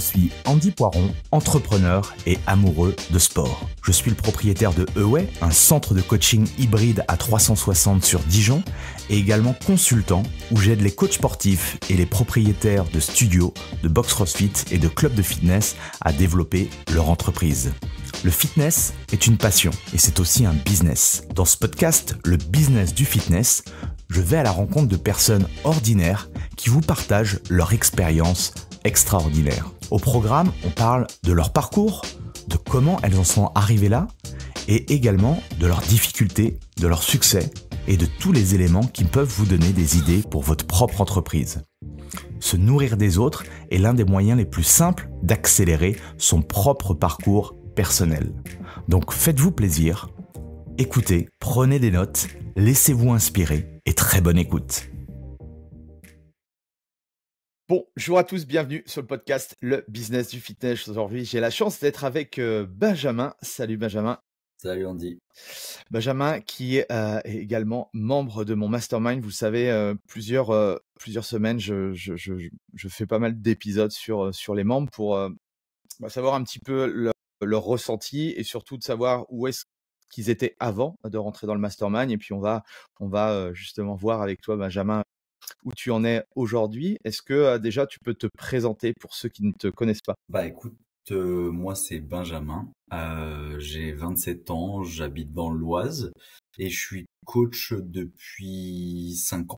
suis Andy Poiron, entrepreneur et amoureux de sport. Je suis le propriétaire de Away, un centre de coaching hybride à 360 sur Dijon, et également consultant où j'aide les coachs sportifs et les propriétaires de studios, de box CrossFit et de clubs de fitness à développer leur entreprise. Le fitness est une passion et c'est aussi un business. Dans ce podcast, le business du fitness, je vais à la rencontre de personnes ordinaires qui vous partagent leur expérience extraordinaire. Au programme, on parle de leur parcours, de comment elles en sont arrivées là, et également de leurs difficultés, de leurs succès et de tous les éléments qui peuvent vous donner des idées pour votre propre entreprise. Se nourrir des autres est l'un des moyens les plus simples d'accélérer son propre parcours personnel. Donc faites-vous plaisir, écoutez, prenez des notes, laissez-vous inspirer et très bonne écoute. Bonjour à tous, bienvenue sur le podcast Le Business du Fitness. Aujourd'hui, j'ai la chance d'être avec Benjamin. Salut Benjamin. Salut Andy. Benjamin qui est également membre de mon mastermind. Vous le savez, plusieurs semaines, je fais pas mal d'épisodes sur les membres pour savoir un petit peu leur ressenti et surtout de savoir où est-ce qu'ils étaient avant de rentrer dans le mastermind. Et puis on va justement voir avec toi, Benjamin, où tu en es aujourd'hui. Est-ce que déjà tu peux te présenter pour ceux qui ne te connaissent pas? Bah écoute, moi c'est Benjamin, j'ai 27 ans, j'habite dans l'Oise et je suis coach depuis 5 ans.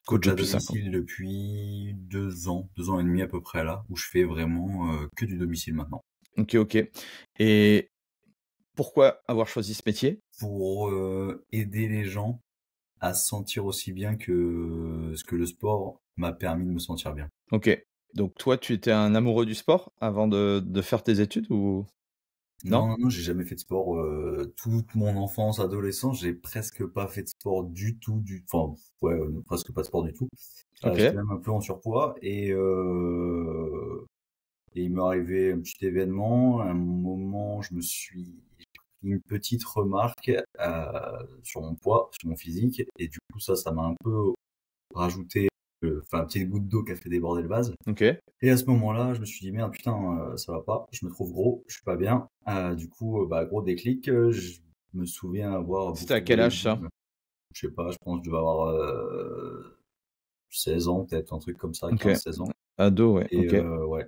Coach à domicile depuis 2 ans, 2 ans et demi à peu près là, où je fais vraiment que du domicile maintenant. Ok. Et pourquoi avoir choisi ce métier? Pour aider les gens à se sentir aussi bien que ce que le sport m'a permis de me sentir bien. Ok. Donc toi, tu étais un amoureux du sport avant de faire tes études ou non? Non, j'ai jamais fait de sport. Toute mon enfance, adolescence, j'ai presque pas fait de sport du tout. Enfin, ouais, presque pas de sport du tout. Ok. J'étais même un peu en surpoids et il m'est arrivé un petit événement. À un moment, j'ai pris une petite remarque sur mon poids, sur mon physique, et du coup, ça m'a un peu rajouté, une petite goutte d'eau qui a fait déborder le vase. Ok. Et à ce moment-là, je me suis dit merde, putain, ça va pas, je me trouve gros, je suis pas bien. Du coup, gros déclic, je me souviens avoir C'était à bouffé quel des âge ça? légumes. Je sais pas, je pense que je devais avoir 16 ans, peut-être un truc comme ça, Ok. 15-16 ans. Ado, ouais. Et Ok. ouais.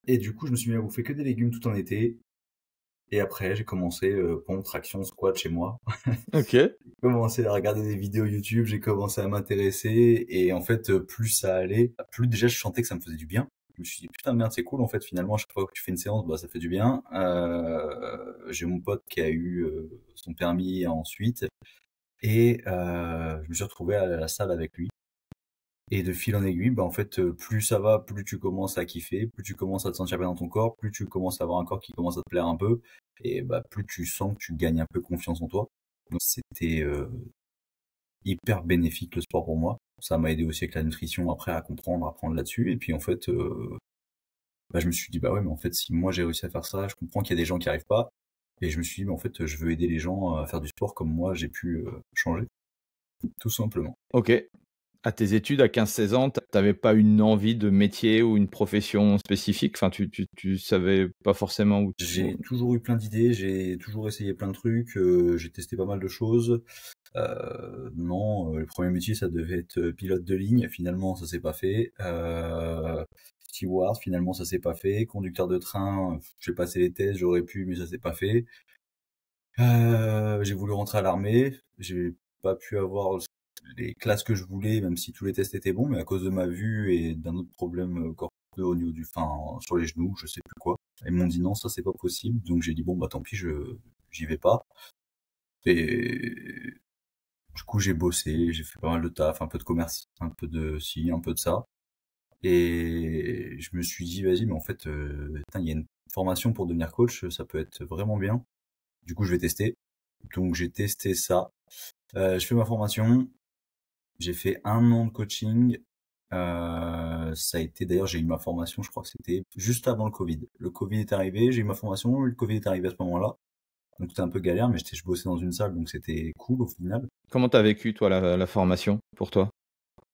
Et du coup, je me suis mis à bouffer que des légumes tout en été. Et après, j'ai commencé pompe, traction, squat chez moi. Ok. J'ai commencé à regarder des vidéos YouTube, j'ai commencé à m'intéresser. Et en fait, plus ça allait, plus déjà je sentais que ça me faisait du bien. Je me suis dit, putain, merde, c'est cool, en fait, finalement, à chaque fois que tu fais une séance, bah, ça fait du bien. J'ai mon pote qui a eu son permis ensuite. Et je me suis retrouvé à la salle avec lui. Et de fil en aiguille, bah, en fait, plus ça va, plus tu commences à kiffer, plus tu commences à te sentir bien dans ton corps, plus tu commences à avoir un corps qui commence à te plaire un peu. Et bah, plus tu sens que tu gagnes un peu confiance en toi. Donc, c'était hyper bénéfique le sport pour moi. Ça m'a aidé aussi avec la nutrition après à comprendre, à apprendre là-dessus. Et puis en fait, je me suis dit, bah ouais, mais en fait, si moi j'ai réussi à faire ça, je comprends qu'il y a des gens qui arrivent pas. Et je me suis dit, mais en fait, je veux aider les gens à faire du sport comme moi j'ai pu changer. Tout simplement. Ok. À tes études, à 15-16 ans, t'avais pas une envie de métier ou une profession spécifique? Enfin, tu savais pas forcément où J'ai toujours eu plein d'idées, j'ai toujours essayé plein de trucs, j'ai testé pas mal de choses. Non, le premier métier, ça devait être pilote de ligne. Finalement, ça s'est pas fait. Steward, finalement, ça s'est pas fait. Conducteur de train, j'ai passé les tests, j'aurais pu, mais ça s'est pas fait. J'ai voulu rentrer à l'armée. J'ai pas pu avoir les classes que je voulais, même si tous les tests étaient bons, mais à cause de ma vue et d'un autre problème corporeux au niveau sur les genoux, je sais plus quoi. Ils m'ont dit non, ça c'est pas possible. Donc j'ai dit bon bah tant pis, j'y vais pas. Et du coup j'ai bossé, j'ai fait pas mal de taf, un peu de commerce, un peu de ci, un peu de ça. Et je me suis dit vas-y, mais en fait, putain, il y a une formation pour devenir coach, ça peut être vraiment bien. Du coup je vais tester. Donc j'ai testé ça. Je fais ma formation. J'ai fait 1 an de coaching. Ça a été, d'ailleurs, j'ai eu ma formation, je crois que c'était juste avant le Covid. Le Covid est arrivé, j'ai eu ma formation, le Covid est arrivé à ce moment-là. Donc c'était un peu galère, mais je bossais dans une salle, donc c'était cool au final. Comment t'as vécu, toi, la formation, pour toi?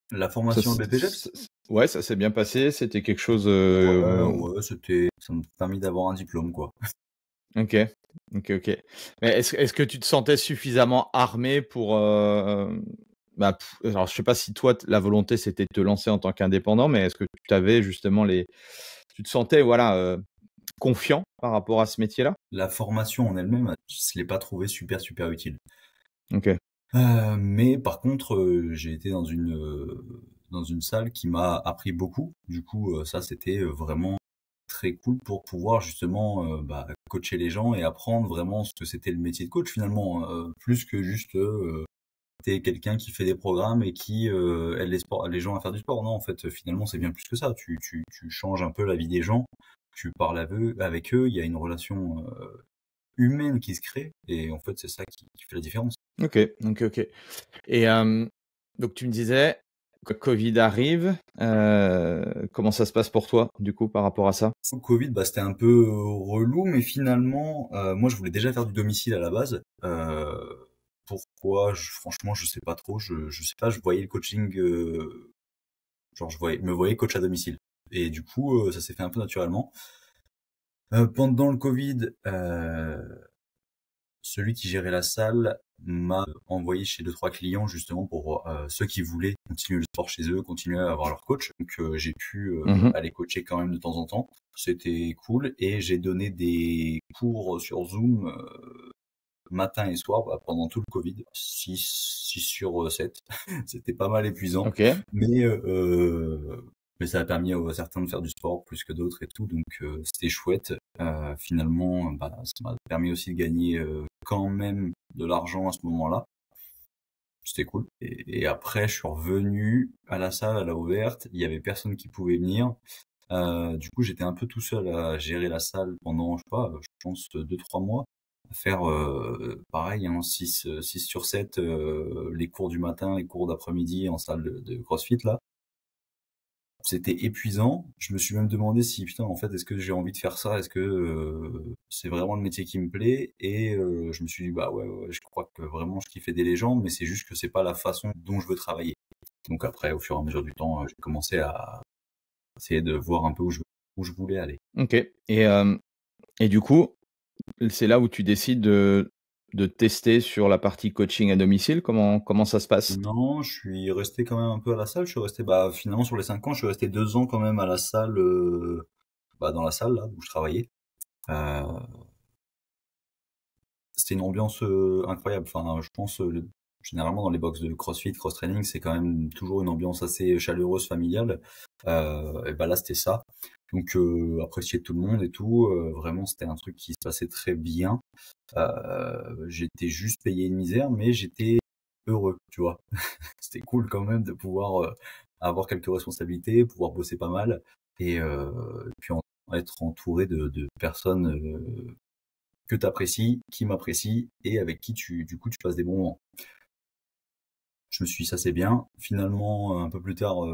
La formation BPGEPS? Ouais, ça s'est bien passé. C'était quelque chose. Ouais, ça m'a permis d'avoir un diplôme, quoi. Ok, ok. Mais est-ce que tu te sentais suffisamment armé pour alors je sais pas si toi la volonté c'était de te lancer en tant qu'indépendant, mais est-ce que tu avais justement tu te sentais voilà confiant par rapport à ce métier-là? La formation en elle-même, je l'ai pas trouvée super, super utile. Ok. Mais par contre, j'ai été dans une salle qui m'a appris beaucoup. Du coup, ça, c'était vraiment très cool pour pouvoir justement coacher les gens et apprendre vraiment ce que c'était le métier de coach finalement, plus que juste t'es quelqu'un qui fait des programmes et qui aide les gens à faire du sport. Non, en fait, finalement, c'est bien plus que ça. Tu changes un peu la vie des gens, tu parles avec eux, il y a une relation humaine qui se crée et en fait, c'est ça qui fait la différence. Ok. Et donc tu me disais que Covid arrive. Comment ça se passe pour toi du coup par rapport à ça? Le Covid, c'était un peu relou, mais finalement, moi, je voulais déjà faire du domicile à la base. Pourquoi? Franchement, je sais pas trop. Je sais pas. Je voyais le coaching, genre, me voyais coach à domicile. Et du coup, ça s'est fait un peu naturellement. Pendant le Covid, celui qui gérait la salle m'a envoyé chez deux trois clients justement pour ceux qui voulaient continuer le sport chez eux, continuer à avoir leur coach. Donc j'ai pu Mhm. aller coacher quand même de temps en temps. C'était cool et j'ai donné des cours sur Zoom matin et soir pendant tout le Covid, 6 sur 7. C'était pas mal épuisant, Ok. mais mais ça a permis à certains de faire du sport plus que d'autres et tout, donc c'était chouette. Finalement, ça m'a permis aussi de gagner quand même de l'argent à ce moment-là. C'était cool. Et après, je suis revenu à la salle, à la ouverte. Il y avait personne qui pouvait venir. Du coup, j'étais un peu tout seul à gérer la salle pendant, je sais pas, je pense 2 3 mois, à faire pareil, hein, 6 sur 7, les cours du matin, les cours d'après-midi en salle de CrossFit là. C'était épuisant. Je me suis même demandé si putain en fait est-ce que j'ai envie de faire ça, est-ce que c'est vraiment le métier qui me plaît et je me suis dit bah ouais, je crois que vraiment je kiffe aider les gens, mais c'est juste que c'est pas la façon dont je veux travailler. Donc après au fur et à mesure du temps, j'ai commencé à essayer de voir un peu où je voulais aller. Ok. Et du coup, c'est là où tu décides de tester sur la partie coaching à domicile. Comment ça se passe? Non, je suis resté quand même un peu à la salle. Je suis resté, finalement, sur les 5 ans, je suis resté 2 ans quand même à la salle, dans la salle, là, où je travaillais. Euh, C'était une ambiance incroyable. Enfin, je pense, généralement, dans les box de CrossFit, cross-training, c'est quand même toujours une ambiance assez chaleureuse, familiale. Et là, c'était ça. Donc, apprécié de tout le monde et tout. Vraiment, c'était un truc qui se passait très bien. J'étais juste payé une misère, mais j'étais heureux, tu vois. C'était cool quand même de pouvoir avoir quelques responsabilités, pouvoir bosser pas mal et puis être entouré de personnes que tu apprécies, qui m'apprécient et avec qui du coup tu passes des bons moments. Je me suis dit ça c'est bien. Finalement, un peu plus tard,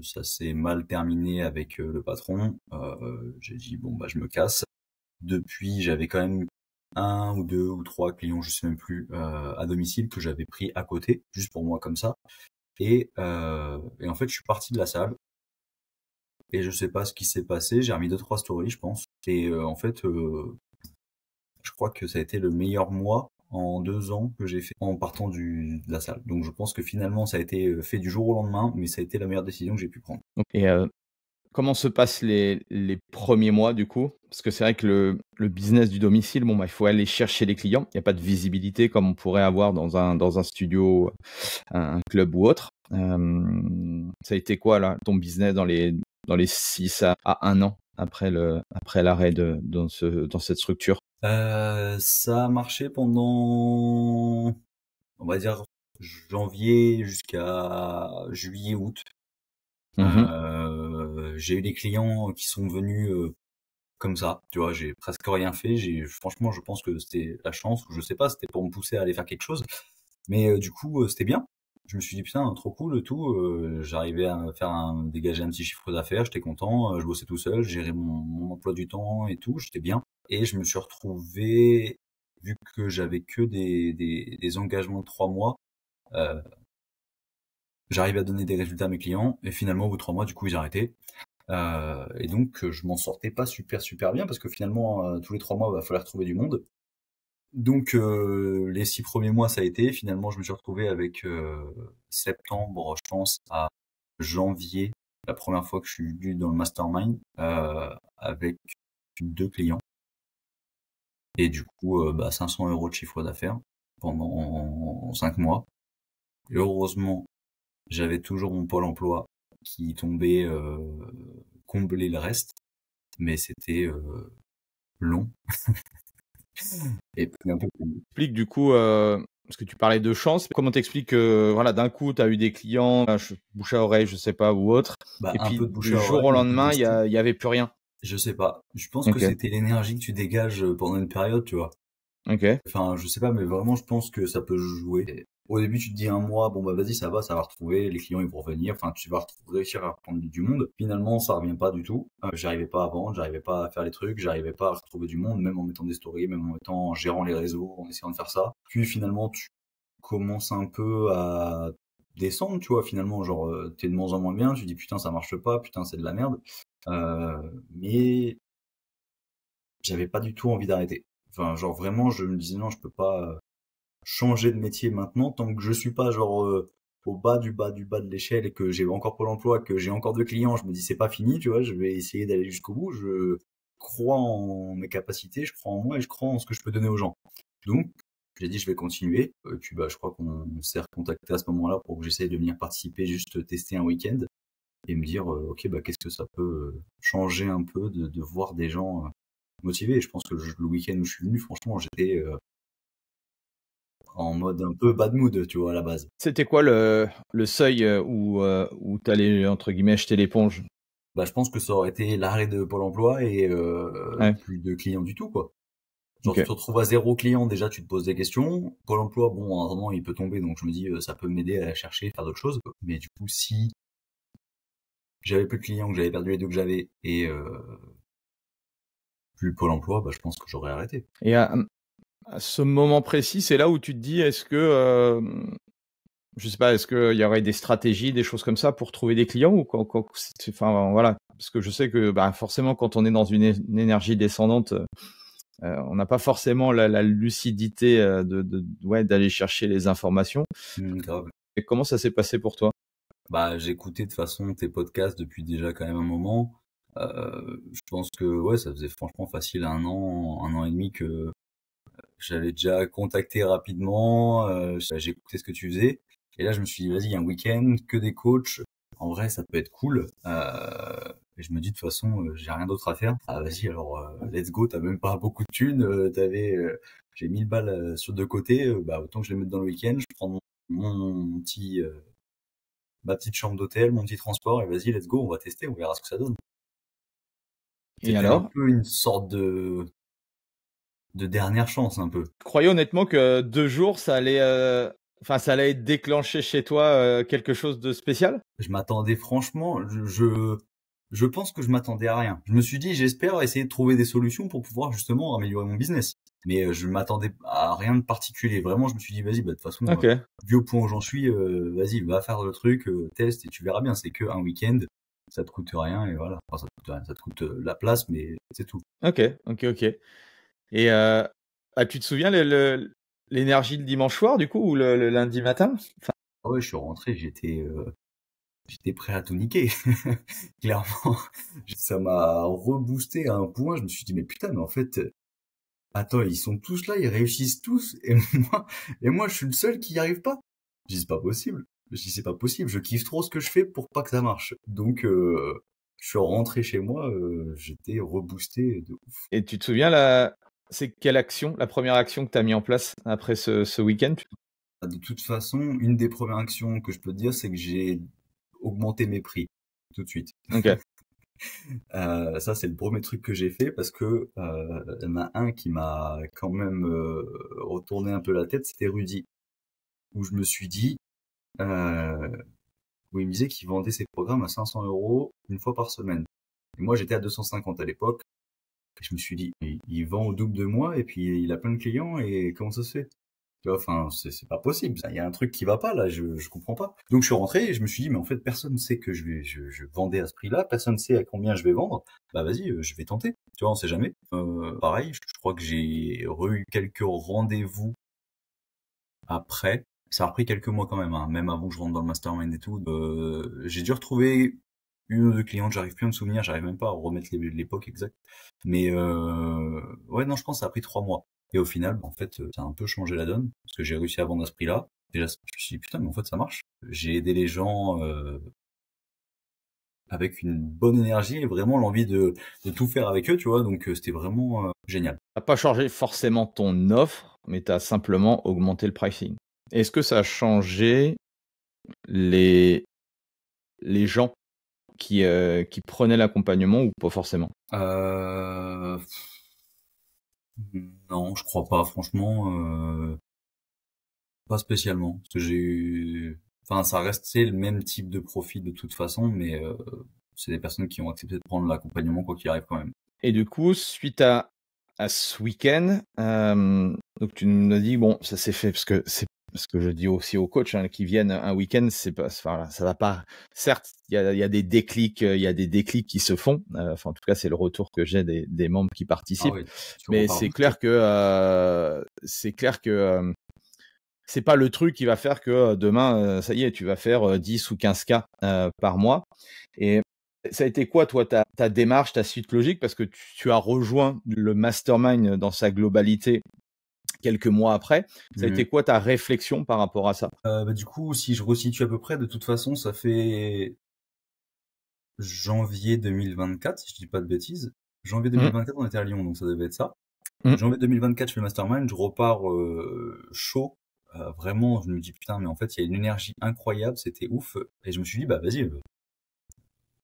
ça s'est mal terminé avec le patron. J'ai dit bon je me casse. Depuis, j'avais quand même un ou deux ou trois clients, je sais même plus, à domicile que j'avais pris à côté, juste pour moi comme ça. Et en fait, je suis parti de la salle et je sais pas ce qui s'est passé. J'ai remis deux trois stories, je pense. Et en fait, je crois que ça a été le meilleur mois en 2 ans que j'ai fait en partant de la salle. Donc je pense que finalement, ça a été fait du jour au lendemain, mais ça a été la meilleure décision que j'ai pu prendre. Et comment se passent les premiers mois du coup? Parce que c'est vrai que le business du domicile, bon, il faut aller chercher les clients. Il y a pas de visibilité comme on pourrait avoir dans un studio, un club ou autre. Ça a été quoi là, ton business dans les 6 à 1 an après l'arrêt dans cette structure? Ça a marché pendant, on va dire, janvier jusqu'à juillet, août. Mmh. J'ai eu des clients qui sont venus comme ça, tu vois, j'ai presque rien fait. Franchement, je pense que c'était la chance, ou je sais pas, c'était pour me pousser à aller faire quelque chose. Mais du coup, c'était bien. Je me suis dit putain, trop cool et tout. J'arrivais à dégager un petit chiffre d'affaires, j'étais content. Je bossais tout seul, je gérais mon emploi du temps et tout, j'étais bien. Et je me suis retrouvé, vu que j'avais que des engagements de 3 mois, euh, j'arrivais à donner des résultats à mes clients, et finalement, au bout de 3 mois, du coup, ils arrêtaient. Et donc, je m'en sortais pas super bien, parce que finalement, tous les 3 mois, il va falloir trouver du monde. Donc, les 6 premiers mois, ça a été. Finalement, je me suis retrouvé avec septembre, je pense, à janvier, la première fois que je suis venu dans le mastermind, avec 2 clients. Et du coup, 500 € de chiffre d'affaires pendant 5 mois. Et heureusement, j'avais toujours mon pôle emploi qui tombait combler le reste, mais c'était long et puis un peu plus. Explique du coup, parce que tu parlais de chance, comment t'expliques que voilà, d'un coup, tu as eu des clients, bouche à oreille, je sais pas, ou autre, et Un peu puis de bouche du à jour oreille, au un peu lendemain, il d'estime. y avait plus rien. Je sais pas. Je pense que Ok. c'était l'énergie que tu dégages pendant une période, tu vois. Ok. Enfin, je sais pas, mais vraiment, je pense que ça peut jouer. Et au début, tu te dis un mois, bon bah vas-y, ça va retrouver, les clients ils vont revenir, enfin tu vas réussir à reprendre du monde. Finalement, ça revient pas du tout. J'arrivais pas à vendre, j'arrivais pas à faire les trucs, j'arrivais pas à retrouver du monde, même en mettant des stories, même en gérant les réseaux, en essayant de faire ça. Puis finalement, tu commences un peu à descendre, tu vois, finalement, genre t'es de moins en moins bien, tu dis putain ça marche pas, putain c'est de la merde. Mais j'avais pas du tout envie d'arrêter. Enfin, genre vraiment, je me disais non, je peux pas changer de métier maintenant tant que je suis pas genre au bas du bas du bas de l'échelle et que j'ai encore Pôle emploi, que j'ai encore 2 clients. Je me dis c'est pas fini, tu vois, je vais essayer d'aller jusqu'au bout. Je crois en mes capacités, je crois en moi et je crois en ce que je peux donner aux gens. Donc j'ai dit je vais continuer. Et puis je crois qu'on s'est recontacté à ce moment-là pour que j'essaye de venir participer, juste tester un week-end et me dire ok qu'est-ce que ça peut changer un peu de voir des gens motivés. Et je pense que le week-end où je suis venu, franchement, j'étais en mode un peu bad mood, tu vois, à la base. C'était quoi le seuil où tu allais, entre guillemets, jeter l'éponge? Je pense que ça aurait été l'arrêt de Pôle emploi et Ouais. plus de clients du tout, quoi. Genre, Ok. tu te retrouves à 0 client, déjà, tu te poses des questions. Pôle emploi, bon, à un moment, il peut tomber, donc je me dis, ça peut m'aider à chercher, faire d'autres choses. Mais du coup, si j'avais plus de clients, que j'avais perdu les 2 que j'avais, et plus Pôle emploi, je pense que j'aurais arrêté. Et à ce moment précis, c'est là où tu te dis, est-ce que, je sais pas, est-ce qu'il y aurait des stratégies, des choses comme ça pour trouver des clients ou enfin voilà, parce que je sais que forcément quand on est dans une énergie descendante, on n'a pas forcément la lucidité d'aller chercher les informations. Grave. Et comment ça s'est passé pour toi? J'écoutais de toute façon tes podcasts depuis déjà quand même un moment. Je pense que ouais, ça faisait franchement facile 1 an et demi que j'avais déjà contacté rapidement. J'écoutais ce que tu faisais. Et là, je me suis dit, vas-y, il y a un week-end, que des coachs. En vrai, ça peut être cool. Et je me dis, de toute façon, j'ai rien d'autre à faire. Ah, vas-y, alors, let's go. T'as même pas beaucoup de thunes. J'ai 1000 balles sur de côté. Autant que je les mette dans le week-end. Je prends mon petit, ma petite chambre d'hôtel, mon petit transport. Et vas-y, let's go. On va tester. On verra ce que ça donne. Et C'était un alors? peu une sorte de dernière chance, un peu. Je croyais honnêtement que 2 jours, ça allait, ça allait déclencher chez toi quelque chose de spécial? Je m'attendais franchement, je pense que je m'attendais à rien. Je me suis dit, j'espère essayer de trouver des solutions pour pouvoir justement améliorer mon business. Mais je m'attendais à rien de particulier. Vraiment, je me suis dit, vas-y, de toute façon, Ok. vu au point où j'en suis, vas-y, va faire le truc, teste et tu verras bien. C'est que un week-end, ça te coûte rien et voilà. Enfin, ça te coûte rien, ça te coûte la place, mais c'est tout. Ok. Et tu te souviens l'énergie le dimanche soir du coup ou le lundi matin? Ah ouais, je suis rentré, j'étais prêt à tout niquer. Clairement, ça m'a reboosté à un point. Je me suis dit, mais putain, mais en fait, attends, ils sont tous là, ils réussissent tous, et moi, je suis le seul qui n'y arrive pas. Je dis, c'est pas possible. Je dis, c'est pas possible. Je kiffe trop ce que je fais pour pas que ça marche. Donc, je suis rentré chez moi, j'étais reboosté de ouf. Et tu te souviens c'est quelle action, la première action que tu as mis en place après ce week-end? De toute façon, une des premières actions que je peux te dire, c'est que j'ai augmenté mes prix tout de suite. Ok. Ça, c'est le premier truc que j'ai fait parce que il y en a un qui m'a quand même retourné un peu la tête, c'était Rudy, où je me suis dit, où il me disait qu'il vendait ses programmes à 500 € une fois par semaine. Et moi, j'étais à 250 à l'époque. Et je me suis dit, il vend au double de moi et puis il a plein de clients et comment ça se fait? Tu vois, enfin, c'est pas possible. Il y a un truc qui va pas, là, je comprends pas. Donc, je suis rentré et je me suis dit, mais en fait, personne ne sait que je vendais à ce prix-là, personne ne sait à combien je vais vendre. Bah, vas-y, je vais tenter. Tu vois, on sait jamais. Pareil, je crois que j'ai eu quelques rendez-vous après. Ça a repris quelques mois quand même, hein, même avant que je rentre dans le mastermind et tout. J'ai dû retrouver une ou deux clientes, j'arrive plus à me souvenir, j'arrive même pas à remettre l'époque exacte. Mais ouais, non, je pense que ça a pris 3 mois. Et au final, en fait, ça a un peu changé la donne, parce que j'ai réussi à vendre à ce prix-là. Déjà, je me suis dit, putain, mais en fait, ça marche. J'ai aidé les gens avec une bonne énergie et vraiment l'envie de tout faire avec eux, tu vois. Donc, c'était vraiment génial. T'as pas changé forcément ton offre, mais tu as simplement augmenté le pricing. Est-ce que ça a changé les gens qui prenaient l'accompagnement ou pas forcément? Non, je crois pas, franchement, pas spécialement. Parce que j'ai eu, enfin, ça restait le même type de profil de toute façon, mais c'est des personnes qui ont accepté de prendre l'accompagnement quoi qu'il arrive quand même. Et du coup, suite à ce week-end, donc tu nous as dit, bon, ça s'est fait, parce que c'est ce que je dis aussi aux coachs qui viennent un week-end, c'est pas, enfin, ça va pas. Certes, il y a des déclics, qui se font. Enfin, en tout cas, c'est le retour que j'ai des membres qui participent. Ah oui, Mais c'est clair que c'est pas le truc qui va faire que demain, ça y est, tu vas faire 10 ou 15K par mois. Et ça a été quoi, toi, ta démarche, ta suite logique? Parce que tu as rejoint le mastermind dans sa globalité quelques mois après. Ça a été quoi ta réflexion par rapport à ça? Du coup, si je resitue à peu près, de toute façon, ça fait janvier 2024, si je dis pas de bêtises. Janvier 2024, on était à Lyon, donc ça devait être ça. Janvier 2024, je fais le mastermind, je repars chaud. Vraiment, je me dis putain, mais en fait, il y a une énergie incroyable, c'était ouf. Et je me suis dit, bah vas-y,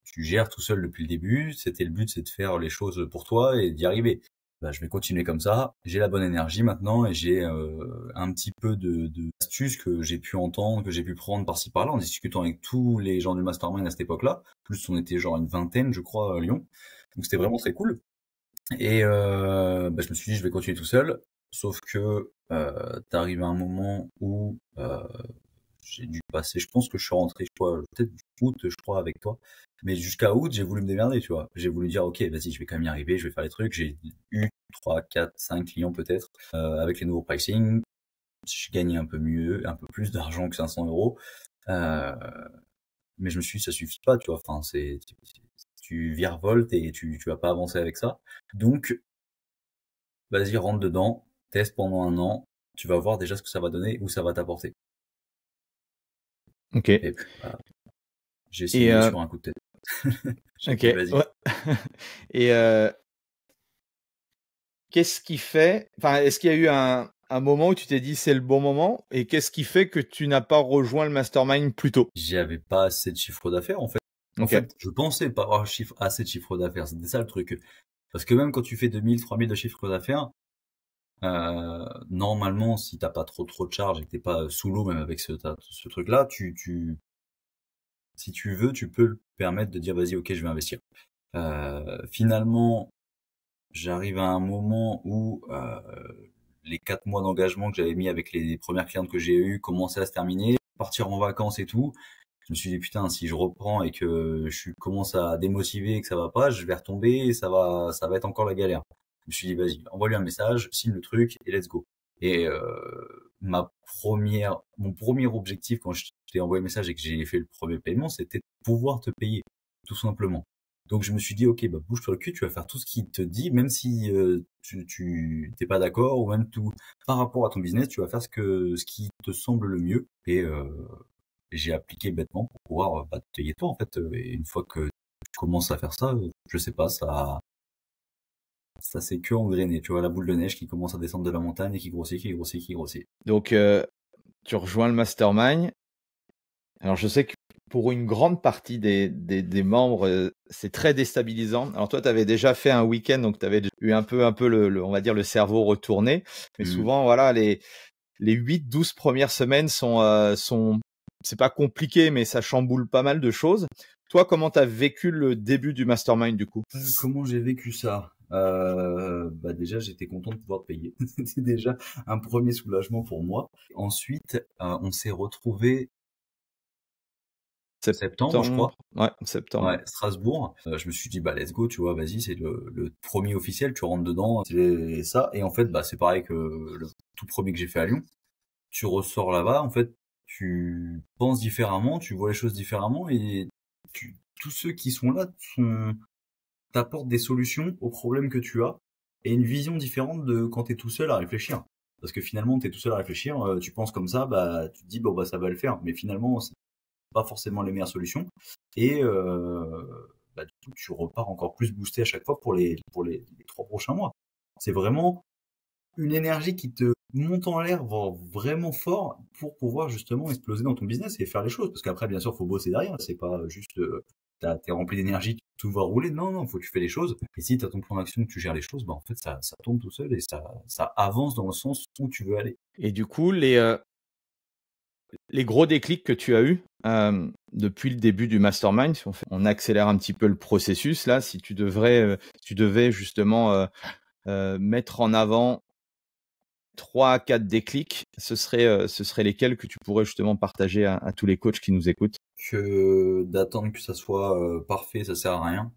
tu gères tout seul depuis le début. C'était le but, c'est de faire les choses pour toi et d'y arriver. Bah, je vais continuer comme ça. J'ai la bonne énergie maintenant et j'ai un petit peu d'astuces que j'ai pu entendre, que j'ai pu prendre par-ci par-là en discutant avec tous les gens du mastermind à cette époque-là. Plus on était genre une vingtaine, je crois, à Lyon. Donc c'était vraiment très cool. Et bah, je me suis dit, je vais continuer tout seul. Sauf que t'arrives à un moment où j'ai dû passer, je pense que je suis rentré, peut-être août, je crois, avec toi. Mais jusqu'à août, j'ai voulu me démerder, tu vois. J'ai voulu dire, ok, vas-y, je vais quand même y arriver, je vais faire les trucs. J'ai eu 3, 4, 5 clients peut-être, avec les nouveaux pricing. Je gagnais un peu mieux, un peu plus d'argent que 500 euros. Mais je me suis dit, ça suffit pas, tu vois. Enfin, tu virevoltes et tu vas pas avancer avec ça. Donc, vas-y, rentre dedans, teste pendant 1 an. Tu vas voir déjà ce que ça va donner, où ça va t'apporter. Ok. Et puis, j'ai signé sur un coup de tête. Ok. Ouais. Et qu'est-ce qui fait, enfin, est-ce qu'il y a eu un moment où tu t'es dit c'est le bon moment, et qu'est-ce qui fait que tu n'as pas rejoint le mastermind plus tôt? J'avais pas assez de chiffre d'affaires en fait. En fait, je pensais pas avoir assez de chiffre d'affaires. C'était ça le truc. Parce que même quand tu fais 2000, 3000 de chiffre d'affaires, normalement, si t'as pas trop de charges et que t'es pas sous l'eau même avec ce truc-là, si tu veux, tu peux le permettre de dire vas-y, ok, je vais investir. Finalement, j'arrive à un moment où les 4 mois d'engagement que j'avais mis avec les premières clientes que j'ai eues commençaient à se terminer, partir en vacances et tout. Je me suis dit putain, si je reprends et que je commence à démotiver et que ça va pas, je vais retomber et ça va être encore la galère. Je me suis dit vas-y, envoie-lui un message, signe le truc et let's go. Et mon premier objectif quand je t'ai envoyé le message et que j'ai fait le premier paiement, c'était de pouvoir te payer, tout simplement. Donc je me suis dit ok, bah bouge-toi le cul, tu vas faire tout ce qu'il te dit, même si tu t'es pas d'accord, ou même tout par rapport à ton business, tu vas faire ce qui te semble le mieux. Et j'ai appliqué bêtement pour pouvoir te payer toi en fait. Et une fois que tu commences à faire ça, je sais pas, ça c'est que engrainé, tu vois, la boule de neige qui commence à descendre de la montagne et qui grossit, qui grossit, qui grossit. Donc tu rejoins le mastermind. Alors je sais que pour une grande partie des membres, c'est très déstabilisant. Alors toi, tu avais déjà fait un week-end, donc tu avais eu un peu on va dire le cerveau retourné. Mais souvent, voilà, les 8-12 premières semaines sont c'est pas compliqué, mais ça chamboule pas mal de choses. Toi, comment tu as vécu le début du mastermind du coup? Comment j'ai vécu ça? Déjà, j'étais content de pouvoir te payer. C'était déjà un premier soulagement pour moi. Ensuite, on s'est retrouvés septembre, je crois. Septembre. Ouais, septembre. Ouais, Strasbourg. Je me suis dit, let's go, tu vois, vas-y, c'est le premier officiel, tu rentres dedans, c'est ça. Et en fait, c'est pareil que le tout premier que j'ai fait à Lyon. Tu ressors là-bas, en fait, tu penses différemment, tu vois les choses différemment, et tous ceux qui sont là t'apportent des solutions aux problèmes que tu as, et une vision différente de quand t'es tout seul à réfléchir. Parce que finalement, t'es tout seul à réfléchir, tu penses comme ça, tu te dis, ça va le faire. Mais finalement, c'est pas forcément les meilleures solutions. Et du coup, tu repars encore plus boosté à chaque fois pour les 3 prochains mois. C'est vraiment une énergie qui te monte en l'air vraiment fort pour pouvoir justement exploser dans ton business et faire les choses. Parce qu'après, bien sûr, faut bosser derrière. C'est pas juste t'es rempli d'énergie, tout va rouler. Non, non, faut que tu fais les choses. Et si t'as ton plan d'action, que tu gères les choses, en fait, ça tourne tout seul et ça avance dans le sens où tu veux aller. Et du coup, les gros déclics que tu as eus depuis le début du mastermind, si on accélère un petit peu le processus là, si tu devais justement mettre en avant 3 à 4 déclics, ce serait lesquels que tu pourrais justement partager à tous les coachs qui nous écoutent? Que d'attendre que ça soit parfait, ça sert à rien.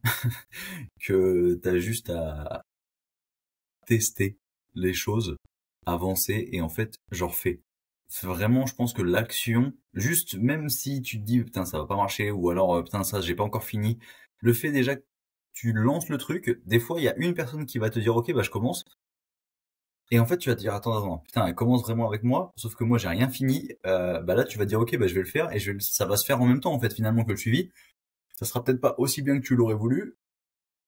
Que t'as juste à tester les choses, avancer, et en fait, j'en refais. Vraiment, je pense que l'action, juste, même si tu te dis, putain, ça va pas marcher, ou alors, putain, ça, j'ai pas encore fini, le fait déjà que tu lances le truc, des fois, il y a une personne qui va te dire, ok, je commence. Et en fait, tu vas te dire, attends, putain, elle commence vraiment avec moi, sauf que moi, j'ai rien fini. Là, tu vas te dire, ok, je vais le faire, et ça va se faire en même temps, en fait, finalement, que le suivi. Ça sera peut-être pas aussi bien que tu l'aurais voulu,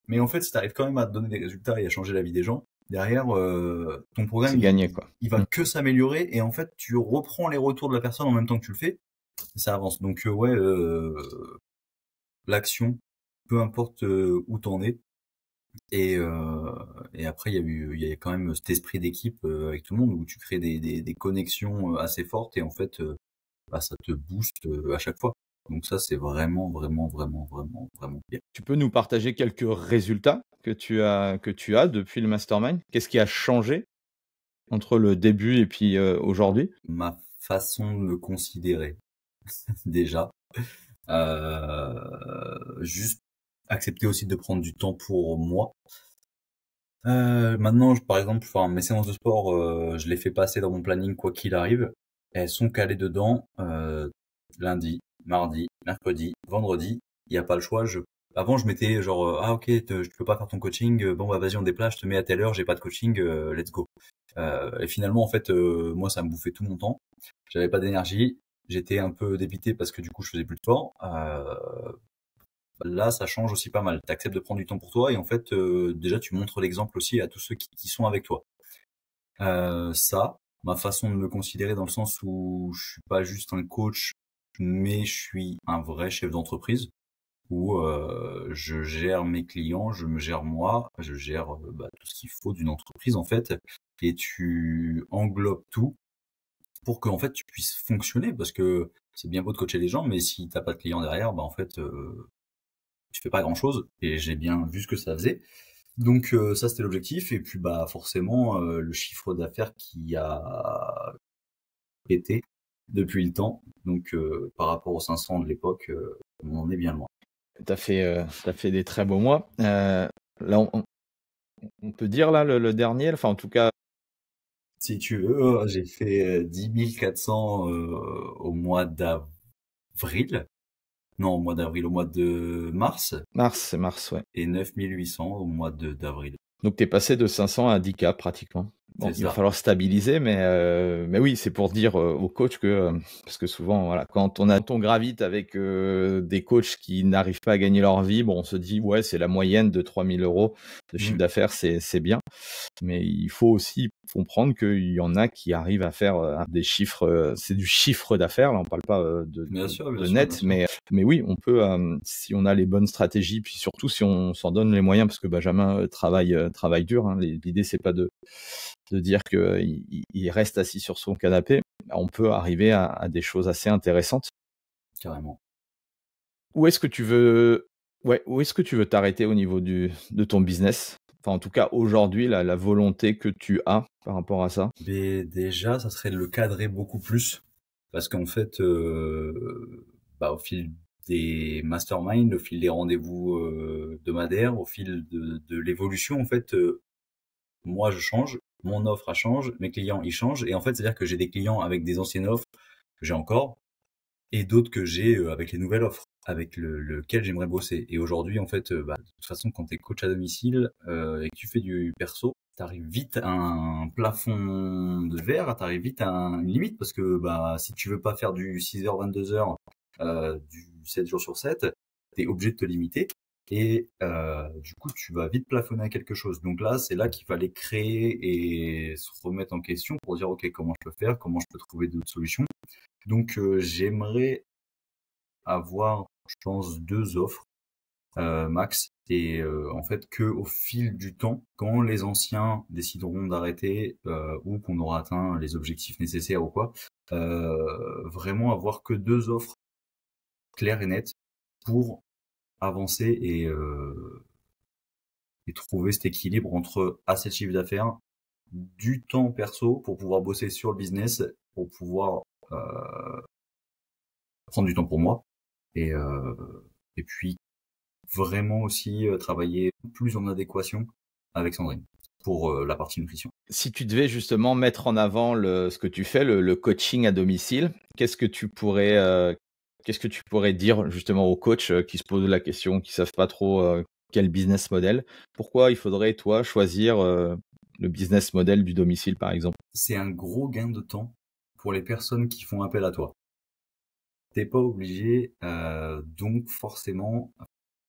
mais en fait, si t'arrives quand même à te donner des résultats et à changer la vie des gens, derrière, ton programme, C'est gagné, quoi. il va que s'améliorer, et en fait, tu reprends les retours de la personne en même temps que tu le fais, et ça avance. Donc, l'action, peu importe où t'en es. Et après, il y a quand même cet esprit d'équipe avec tout le monde où tu crées des connexions assez fortes, et en fait, ça te booste à chaque fois. Donc ça, c'est vraiment, vraiment, vraiment, vraiment, vraiment bien. Tu peux nous partager quelques résultats que tu as depuis le mastermind? Qu'est-ce qui a changé entre le début et puis aujourd'hui? Ma façon de me considérer, déjà. Juste accepter aussi de prendre du temps pour moi. Maintenant, par exemple, mes séances de sport, je les fais passer dans mon planning quoi qu'il arrive. Elles sont calées dedans lundi, mardi, mercredi, vendredi. Il n'y a pas le choix. Avant, je mettais genre ok, je peux pas faire ton coaching. Vas-y, on déplace. Je te mets à telle heure. J'ai pas de coaching. Let's go. Et finalement, en fait, moi, ça me bouffait tout mon temps. J'avais pas d'énergie. J'étais un peu dépité parce que du coup, je faisais plus de sport. Là, ça change aussi pas mal. Tu acceptes de prendre du temps pour toi, et en fait, déjà, tu montres l'exemple aussi à tous ceux qui sont avec toi. Ma façon de me considérer, dans le sens où je suis pas juste un coach, mais je suis un vrai chef d'entreprise, où je gère mes clients, je me gère moi, je gère tout ce qu'il faut d'une entreprise, en fait, et tu englobes tout pour que en fait tu puisses fonctionner, parce que c'est bien beau de coacher les gens, mais si t'as pas de clients derrière, en fait tu fais pas grand chose, et j'ai bien vu ce que ça faisait. Donc ça, c'était l'objectif, et puis forcément le chiffre d'affaires qui a pété depuis le temps, donc par rapport aux 500 de l'époque, on en est bien loin. T'as fait des très beaux mois. Là, on peut dire là le dernier, enfin en tout cas. Si tu veux, j'ai fait 10 400 au mois d'avril. Non, au mois d'avril, au mois de mars. C'est mars, ouais. Et 9 800 au mois d'avril. Donc tu es passé de 500 à 10K pratiquement. Bon, il va falloir stabiliser, mais oui, c'est pour dire aux coachs que, parce que souvent, voilà, quand on gravite avec des coachs qui n'arrivent pas à gagner leur vie, on se dit, ouais, c'est la moyenne de 3 000 € de chiffre d'affaires, c'est bien. Mais il faut aussi comprendre qu'il y en a qui arrivent à faire des chiffres, c'est du chiffre d'affaires, là, on parle pas de net, mais oui, on peut, si on a les bonnes stratégies, puis surtout si on s'en donne les moyens, parce que Benjamin travaille dur, hein, l'idée c'est pas de dire qu'il reste assis sur son canapé, on peut arriver à des choses assez intéressantes. Carrément. Où est-ce que tu veux t'arrêter au niveau de ton business? Enfin, en tout cas, aujourd'hui, la volonté que tu as par rapport à ça? Mais déjà, ça serait de le cadrer beaucoup plus. Parce qu'en fait, au fil des masterminds, au fil des rendez-vous hebdomadaires, au fil de l'évolution, en fait, moi je change, mon offre elle change, mes clients ils changent, et en fait, c'est-à-dire que j'ai des clients avec des anciennes offres que j'ai encore, et d'autres que j'ai avec les nouvelles offres, avec lequel j'aimerais bosser. Et aujourd'hui, en fait, de toute façon, quand tu es coach à domicile et que tu fais du perso, t'arrives vite à un plafond de verre, t'arrives vite à une limite, parce que si tu veux pas faire du 6h, 22h, du 7 jours sur 7, t'es obligé de te limiter. Et du coup, tu vas vite plafonner à quelque chose. Donc là, c'est là qu'il fallait créer et se remettre en question pour dire, OK, comment je peux faire, comment je peux trouver d'autres solutions. Donc j'aimerais avoir, je pense, 2 offres max, et en fait que au fil du temps, quand les anciens décideront d'arrêter ou qu'on aura atteint les objectifs nécessaires ou quoi, vraiment avoir que 2 offres claires et nettes pour avancer et trouver cet équilibre entre assez de chiffre d'affaires, du temps perso pour pouvoir bosser sur le business, pour pouvoir prendre du temps pour moi, et puis vraiment aussi travailler plus en adéquation avec Sandrine pour la partie nutrition. Si tu devais justement mettre en avant ce que tu fais, le coaching à domicile, qu'est-ce que tu pourrais dire justement aux coachs qui se posent la question, qui savent pas trop quel business model? Pourquoi il faudrait, toi, choisir le business model du domicile, par exemple? C'est un gros gain de temps pour les personnes qui font appel à toi. T'es pas obligé, donc forcément,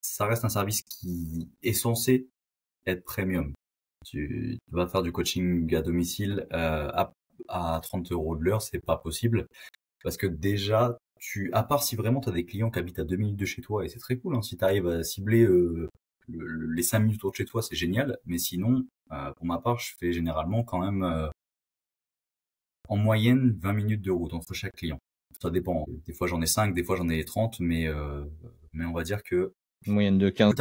ça reste un service qui est censé être premium. Tu vas faire du coaching à domicile à 30 € de l'heure, c'est pas possible. Parce que déjà, à part si vraiment tu as des clients qui habitent à 2 minutes de chez toi, et c'est très cool, hein, si tu arrives à cibler les 5 minutes autour de chez toi, c'est génial. Mais sinon, pour ma part, je fais généralement quand même en moyenne 20 minutes de route entre chaque client. Ça dépend. Des fois j'en ai 5, des fois j'en ai 30, mais on va dire que Une moyenne de 15.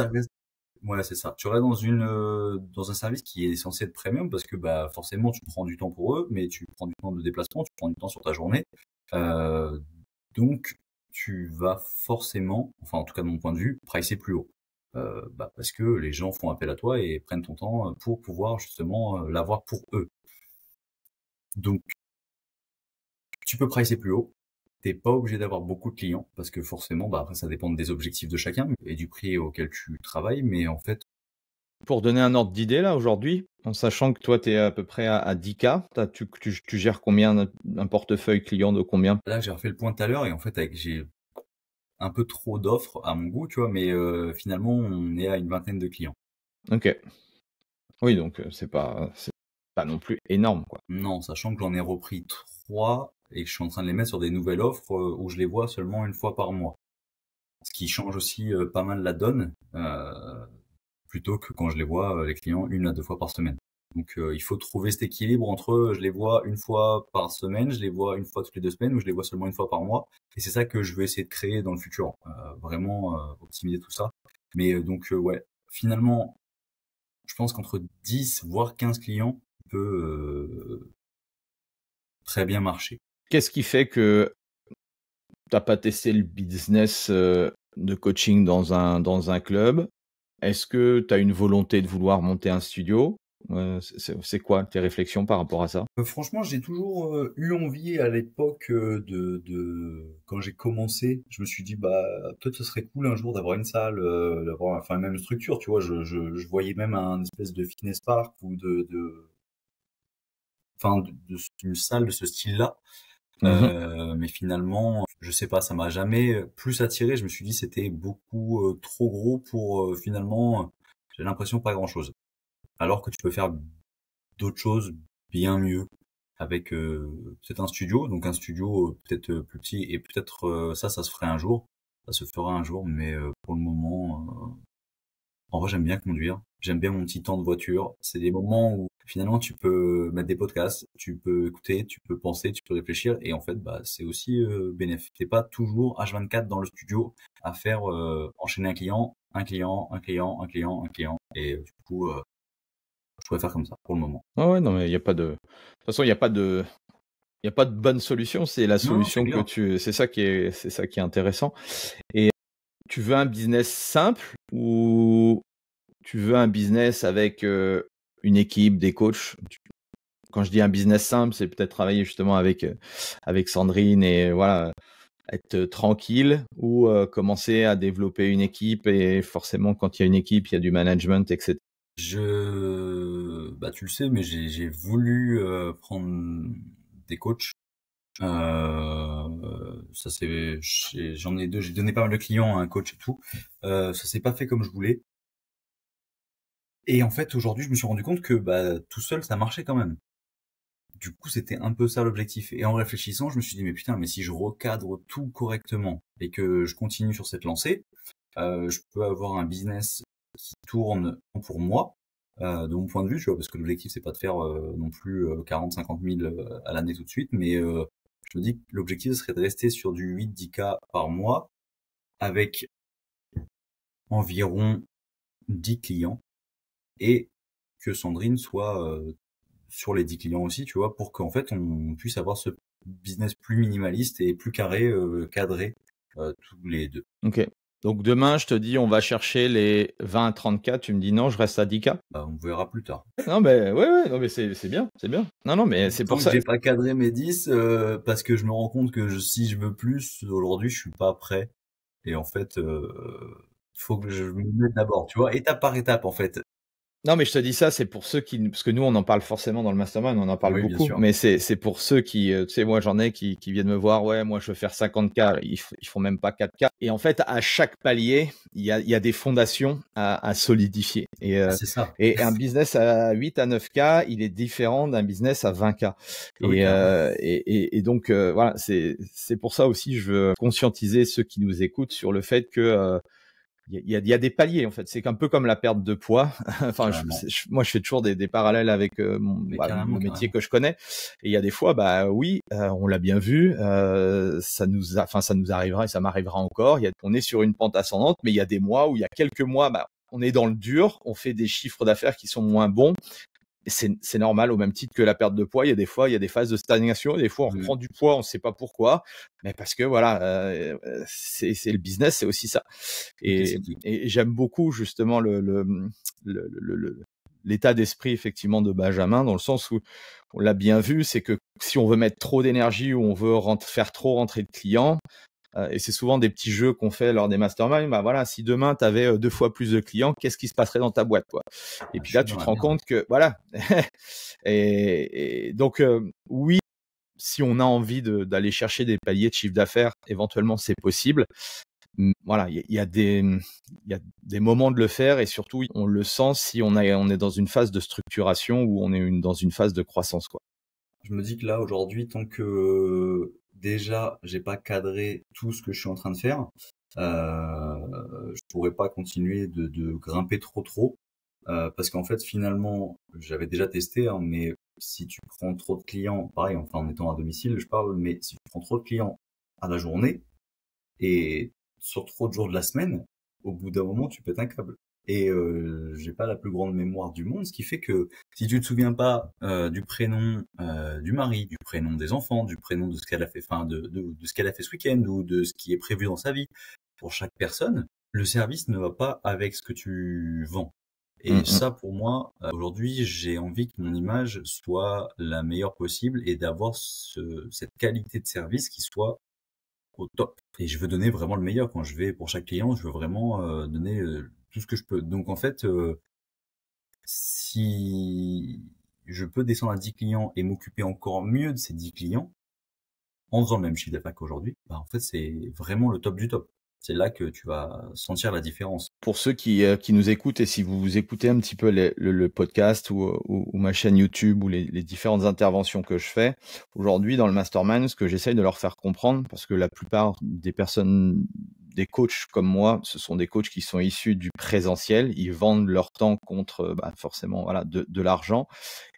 ouais, c'est ça. Tu restes dans un service qui est censé être premium, parce que forcément tu prends du temps pour eux, mais tu prends du temps de déplacement, tu prends du temps sur ta journée. Donc tu vas forcément, enfin en tout cas de mon point de vue, pricer plus haut. Parce que les gens font appel à toi et prennent ton temps pour pouvoir justement l'avoir pour eux. Donc tu peux pricer plus haut. T'es pas obligé d'avoir beaucoup de clients, parce que forcément, après ça dépend des objectifs de chacun et du prix auquel tu travailles, mais en fait, Pour donner un ordre d'idée, là, aujourd'hui, en sachant que toi, tu es à peu près à 10K, tu gères combien, un portefeuille client de combien? là j'ai refait le point tout à l'heure, et en fait j'ai un peu trop d'offres à mon goût, tu vois, mais finalement on est à une vingtaine de clients. Ok. Oui, donc c'est pas non plus énorme, quoi. Non, sachant que j'en ai repris 3 et que je suis en train de les mettre sur des nouvelles offres où je les vois seulement une fois par mois. Ce qui change aussi pas mal la donne, plutôt que quand je les vois les clients 1 à 2 fois par semaine. Donc il faut trouver cet équilibre entre je les vois une fois par semaine, je les vois une fois toutes les 2 semaines, ou je les vois seulement une fois par mois. Et c'est ça que je veux essayer de créer dans le futur, vraiment optimiser tout ça. Mais ouais, finalement, je pense qu'entre 10 voire 15 clients peut très bien marcher. Qu'est-ce qui fait que t'as pas testé le business de coaching dans un club? Est-ce que tu as une volonté de vouloir monter un studio? C'est quoi tes réflexions par rapport à ça? Franchement, j'ai toujours eu envie à l'époque quand j'ai commencé. Je me suis dit peut-être ce serait cool un jour d'avoir une salle, d'avoir enfin même une structure, tu vois. Je voyais même un espèce de fitness park ou une salle de ce style-là. Mais finalement, je sais pas, ça m'a jamais plus attiré. Je me suis dit c'était beaucoup trop gros pour finalement. J'ai l'impression pas grand-chose. Alors que tu peux faire d'autres choses bien mieux avec peut-être un studio, donc un studio peut-être plus petit, et peut-être ça se ferait un jour, ça se fera un jour, mais pour le moment, en vrai j'aime bien conduire, j'aime bien mon petit temps de voiture, c'est des moments où finalement tu peux mettre des podcasts, tu peux écouter, tu peux penser, tu peux réfléchir, et en fait c'est aussi bénéfique. T'es pas toujours H24 dans le studio à faire enchaîner un client, un client, un client, un client, un client, et du coup je pourrais faire comme ça pour le moment. Ouais, non, mais il y a pas de toute façon, il y a pas de bonne solution, c'est la Non, c'est solution que clair. c'est ça qui est intéressant et tu veux un business simple ou tu veux un business avec, une équipe, des coachs? Quand je dis un business simple, c'est peut-être travailler justement avec Sandrine et voilà, être tranquille ou, commencer à développer une équipe et forcément quand il y a une équipe, il y a du management et cetera. Bah, tu le sais, mais j'ai voulu prendre des coachs. Ça c'est, j'en ai deux, j'ai donné pas mal de clients à un coach et tout. Ça s'est pas fait comme je voulais. Et en fait, aujourd'hui, je me suis rendu compte que bah, tout seul, ça marchait quand même. Du coup, c'était un peu ça l'objectif. Et en réfléchissant, je me suis dit, mais putain, mais si je recadre tout correctement et que je continue sur cette lancée, je peux avoir un business qui tourne pour moi, de mon point de vue, tu vois, parce que l'objectif, c'est pas de faire non plus 40-50 000 à l'année tout de suite, mais je me dis que l'objectif, ce serait de rester sur du 8-10K par mois avec environ 10 clients et que Sandrine soit sur les 10 clients aussi, tu vois, pour qu'en fait on puisse avoir ce business plus minimaliste et plus carré, cadré, tous les deux. OK. Donc demain, je te dis: «On va chercher les 20 à 30 K», tu me dis: «Non, je reste à 10 K». Bah, on verra plus tard. Non, mais ouais, non, mais c'est bien, c'est bien. Non, non, mais c'est Tant pour que ça. j'ai pas cadré mes 10, parce que je me rends compte que si je veux plus, aujourd'hui, je suis pas prêt. Et en fait, faut que je me mette d'abord, tu vois, étape par étape, en fait. Non, mais je te dis ça, c'est pour ceux qui parce que nous, on en parle forcément dans le mastermind, on en parle Oui, bien beaucoup, sûr. mais c'est pour ceux qui, tu sais, moi, j'en ai qui viennent me voir: «Ouais, moi, je veux faire 50 K», ils font même pas 4 K et en fait, à chaque palier, il y a des fondations à solidifier Ah, c'est ça. et un business à 8 à 9 K, il est différent d'un business à 20 K Ah oui, clairement. et donc voilà, c'est pour ça aussi, je veux conscientiser ceux qui nous écoutent sur le fait que, il y a des paliers en fait. C'est un peu comme la perte de poids. Enfin, Carrément. moi, je fais toujours des parallèles avec Mais le carrément, métier carrément. que je connais. Et il y a des fois, bah oui, on l'a bien vu, ça nous arrivera et ça m'arrivera encore. On est sur une pente ascendante, mais il y a des mois où il y a quelques mois, bah, on est dans le dur, on fait des chiffres d'affaires qui sont moins bons. C'est normal au même titre que la perte de poids. Il y a des fois, il y a des phases de stagnation. Et des fois, on Mmh. reprend du poids, on ne sait pas pourquoi, mais parce que voilà, c'est le business, c'est aussi ça. C'est Et, classique. et j'aime beaucoup justement l'état d'esprit effectivement de Benjamin, dans le sens où on l'a bien vu, c'est que si on veut mettre trop d'énergie ou on veut faire trop rentrer de clients, et c'est souvent des petits jeux qu'on fait lors des masterminds. Bah voilà, si demain tu avais 2 fois plus de clients, qu'est-ce qui se passerait dans ta boîte, quoi? Et Ah, je puis là, suis tu dans te la rends merde. compte que voilà. Et donc oui, si on a envie d'aller chercher des paliers de chiffre d'affaires, éventuellement c'est possible. Voilà, il y a des moments de le faire et surtout on le sent si on est dans une phase de structuration ou on est dans une phase de croissance, quoi. Je me dis que là, aujourd'hui, tant que déjà, j'ai pas cadré tout ce que je suis en train de faire, je pourrais pas continuer de grimper trop. Parce qu'en fait, finalement, j'avais déjà testé, hein, mais si tu prends trop de clients, pareil, enfin en étant à domicile, je parle, mais si tu prends trop de clients à la journée et sur trop de jours de la semaine, au bout d'un moment, tu pètes un câble. Et j'ai pas la plus grande mémoire du monde, ce qui fait que si tu te souviens pas du prénom du mari, du prénom des enfants, du prénom de ce qu'elle a fait, enfin de ce qu'elle a fait ce week-end ou de ce qui est prévu dans sa vie, pour chaque personne, le service ne va pas avec ce que tu vends. Et Mmh mh. ça, pour moi, aujourd'hui, j'ai envie que mon image soit la meilleure possible et d'avoir cette qualité de service qui soit au top. Et je veux donner vraiment le meilleur quand je vais pour chaque client. Je veux vraiment donner tout ce que je peux. Donc en fait, si je peux descendre à 10 clients et m'occuper encore mieux de ces 10 clients en faisant le même chiffre d'affaires qu'aujourd'hui, bah en fait c'est vraiment le top du top. C'est là que tu vas sentir la différence. Pour ceux qui nous écoutent et si vous écoutez un petit peu le podcast ou ma chaîne YouTube ou les différentes interventions que je fais, aujourd'hui dans le mastermind, ce que j'essaye de leur faire comprendre, parce que la plupart des personnes, des coachs comme moi, ce sont des coachs qui sont issus du présentiel, ils vendent leur temps contre forcément voilà, de l'argent.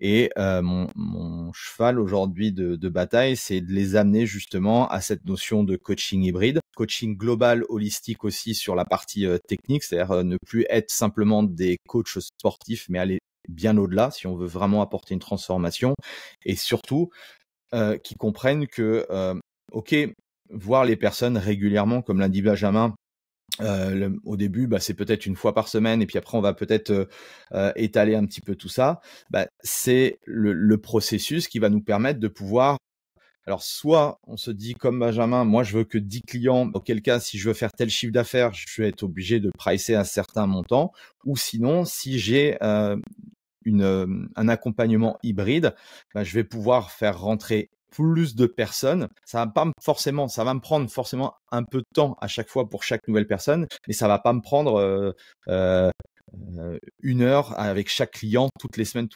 Et mon cheval aujourd'hui de bataille, c'est de les amener justement à cette notion de coaching hybride, coaching global, holistique aussi sur la partie technique, c'est-à-dire ne plus être simplement des coachs sportifs, mais aller bien au-delà, si on veut vraiment apporter une transformation, et surtout qu'ils comprennent que, ok, voir les personnes régulièrement, comme l'a dit Benjamin, au début, c'est peut-être une fois par semaine, et puis après on va peut-être étaler un petit peu tout ça. C'est le processus qui va nous permettre de pouvoir. Alors, soit on se dit comme Benjamin, moi je veux que 10 clients, auquel cas si je veux faire tel chiffre d'affaires, je vais être obligé de pricer un certain montant, ou sinon si j'ai un accompagnement hybride, je vais pouvoir faire rentrer plus de personnes. Ça va me prendre forcément un peu de temps à chaque fois pour chaque nouvelle personne, mais ça va pas me prendre 1 heure avec chaque client toutes les semaines.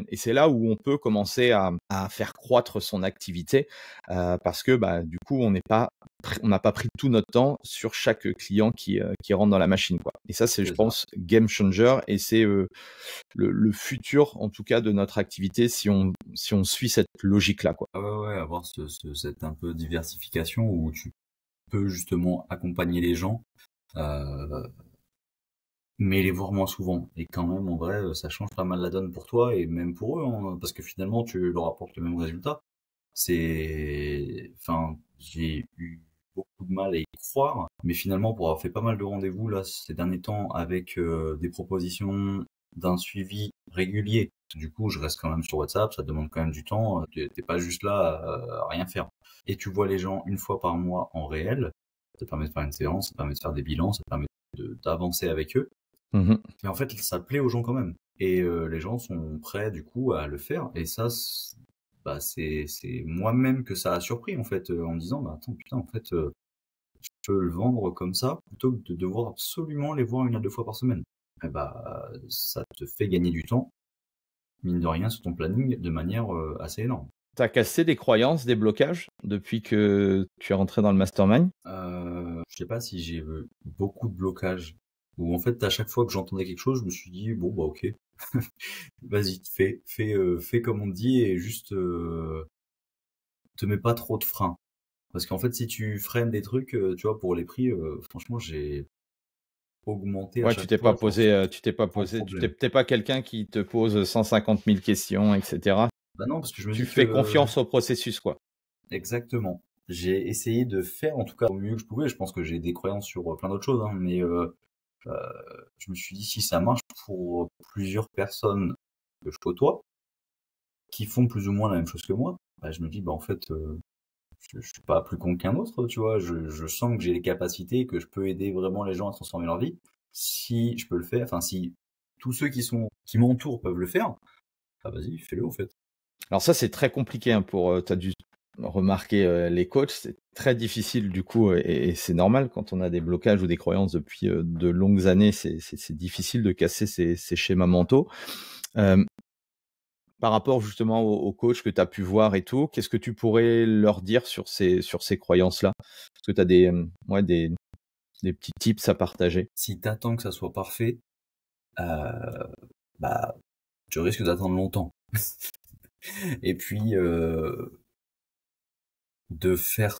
Et c'est là où on peut commencer à faire croître son activité, parce que du coup, on n'a pas pris tout notre temps sur chaque client qui rentre dans la machine, quoi. Et ça, je pense, game changer, et c'est le futur, en tout cas, de notre activité si on suit cette logique-là, quoi. Ouais, avoir cette un peu diversification où tu peux justement accompagner les gens, mais les voir moins souvent. Et quand même, en vrai, ça change pas mal la donne pour toi et même pour eux, hein, parce que finalement, tu leur apportes le même résultat. J'ai eu beaucoup de mal à y croire, mais finalement, pour avoir fait pas mal de rendez-vous là ces derniers temps avec des propositions d'un suivi régulier, du coup, je reste quand même sur WhatsApp, ça demande quand même du temps, t'es pas juste là à rien faire. Et tu vois les gens une fois par mois en réel, ça te permet de faire une séance, ça te permet de faire des bilans, ça te permet d'avancer avec eux. Mmh. Mais en fait, ça plaît aux gens quand même. Et les gens sont prêts du coup à le faire. Et ça, c'est moi-même que ça a surpris en fait, en me disant, attends, putain, en fait, je peux le vendre comme ça plutôt que de devoir absolument les voir 1 à 2 fois par semaine. Et ça te fait gagner du temps, mine de rien, sur ton planning de manière assez énorme. T'as cassé des croyances, des blocages depuis que tu es rentré dans le mastermind? Je sais pas si j'ai beaucoup de blocages. Ou en fait, à chaque fois que j'entendais quelque chose, je me suis dit, bon, ok. Vas-y, fais comme on dit et juste te mets pas trop de freins. Parce qu'en fait, si tu freines des trucs, tu vois, pour les prix, franchement, j'ai augmenté à Ouais, chaque tu fois. t'es pas quelqu'un qui te pose 150 000 questions, etc. Non, parce que je me Tu dis fais que... confiance au processus, quoi. Exactement. J'ai essayé de faire, en tout cas, au mieux que je pouvais. Je pense que j'ai des croyances sur plein d'autres choses, hein, mais je me suis dit, si ça marche pour plusieurs personnes que je côtoie, qui font plus ou moins la même chose que moi, je me dis, en fait, je suis pas plus con qu'un autre, tu vois. Je sens que j'ai les capacités, que je peux aider vraiment les gens à transformer leur vie. Si je peux le faire, enfin, si tous ceux qui m'entourent peuvent le faire, vas-y, fais-le, en fait. Alors ça, c'est très compliqué, hein, t'as dû remarquer les coachs, c'est très difficile du coup, et c'est normal quand on a des blocages ou des croyances depuis de longues années, c'est difficile de casser ces schémas mentaux. Par rapport justement aux coachs que tu as pu voir et tout, qu'est-ce que tu pourrais leur dire sur ces croyances-là? Est-ce que tu as des petits tips à partager? Si t'attends que ça soit parfait, euh, tu risques d'attendre longtemps. Et puis, de faire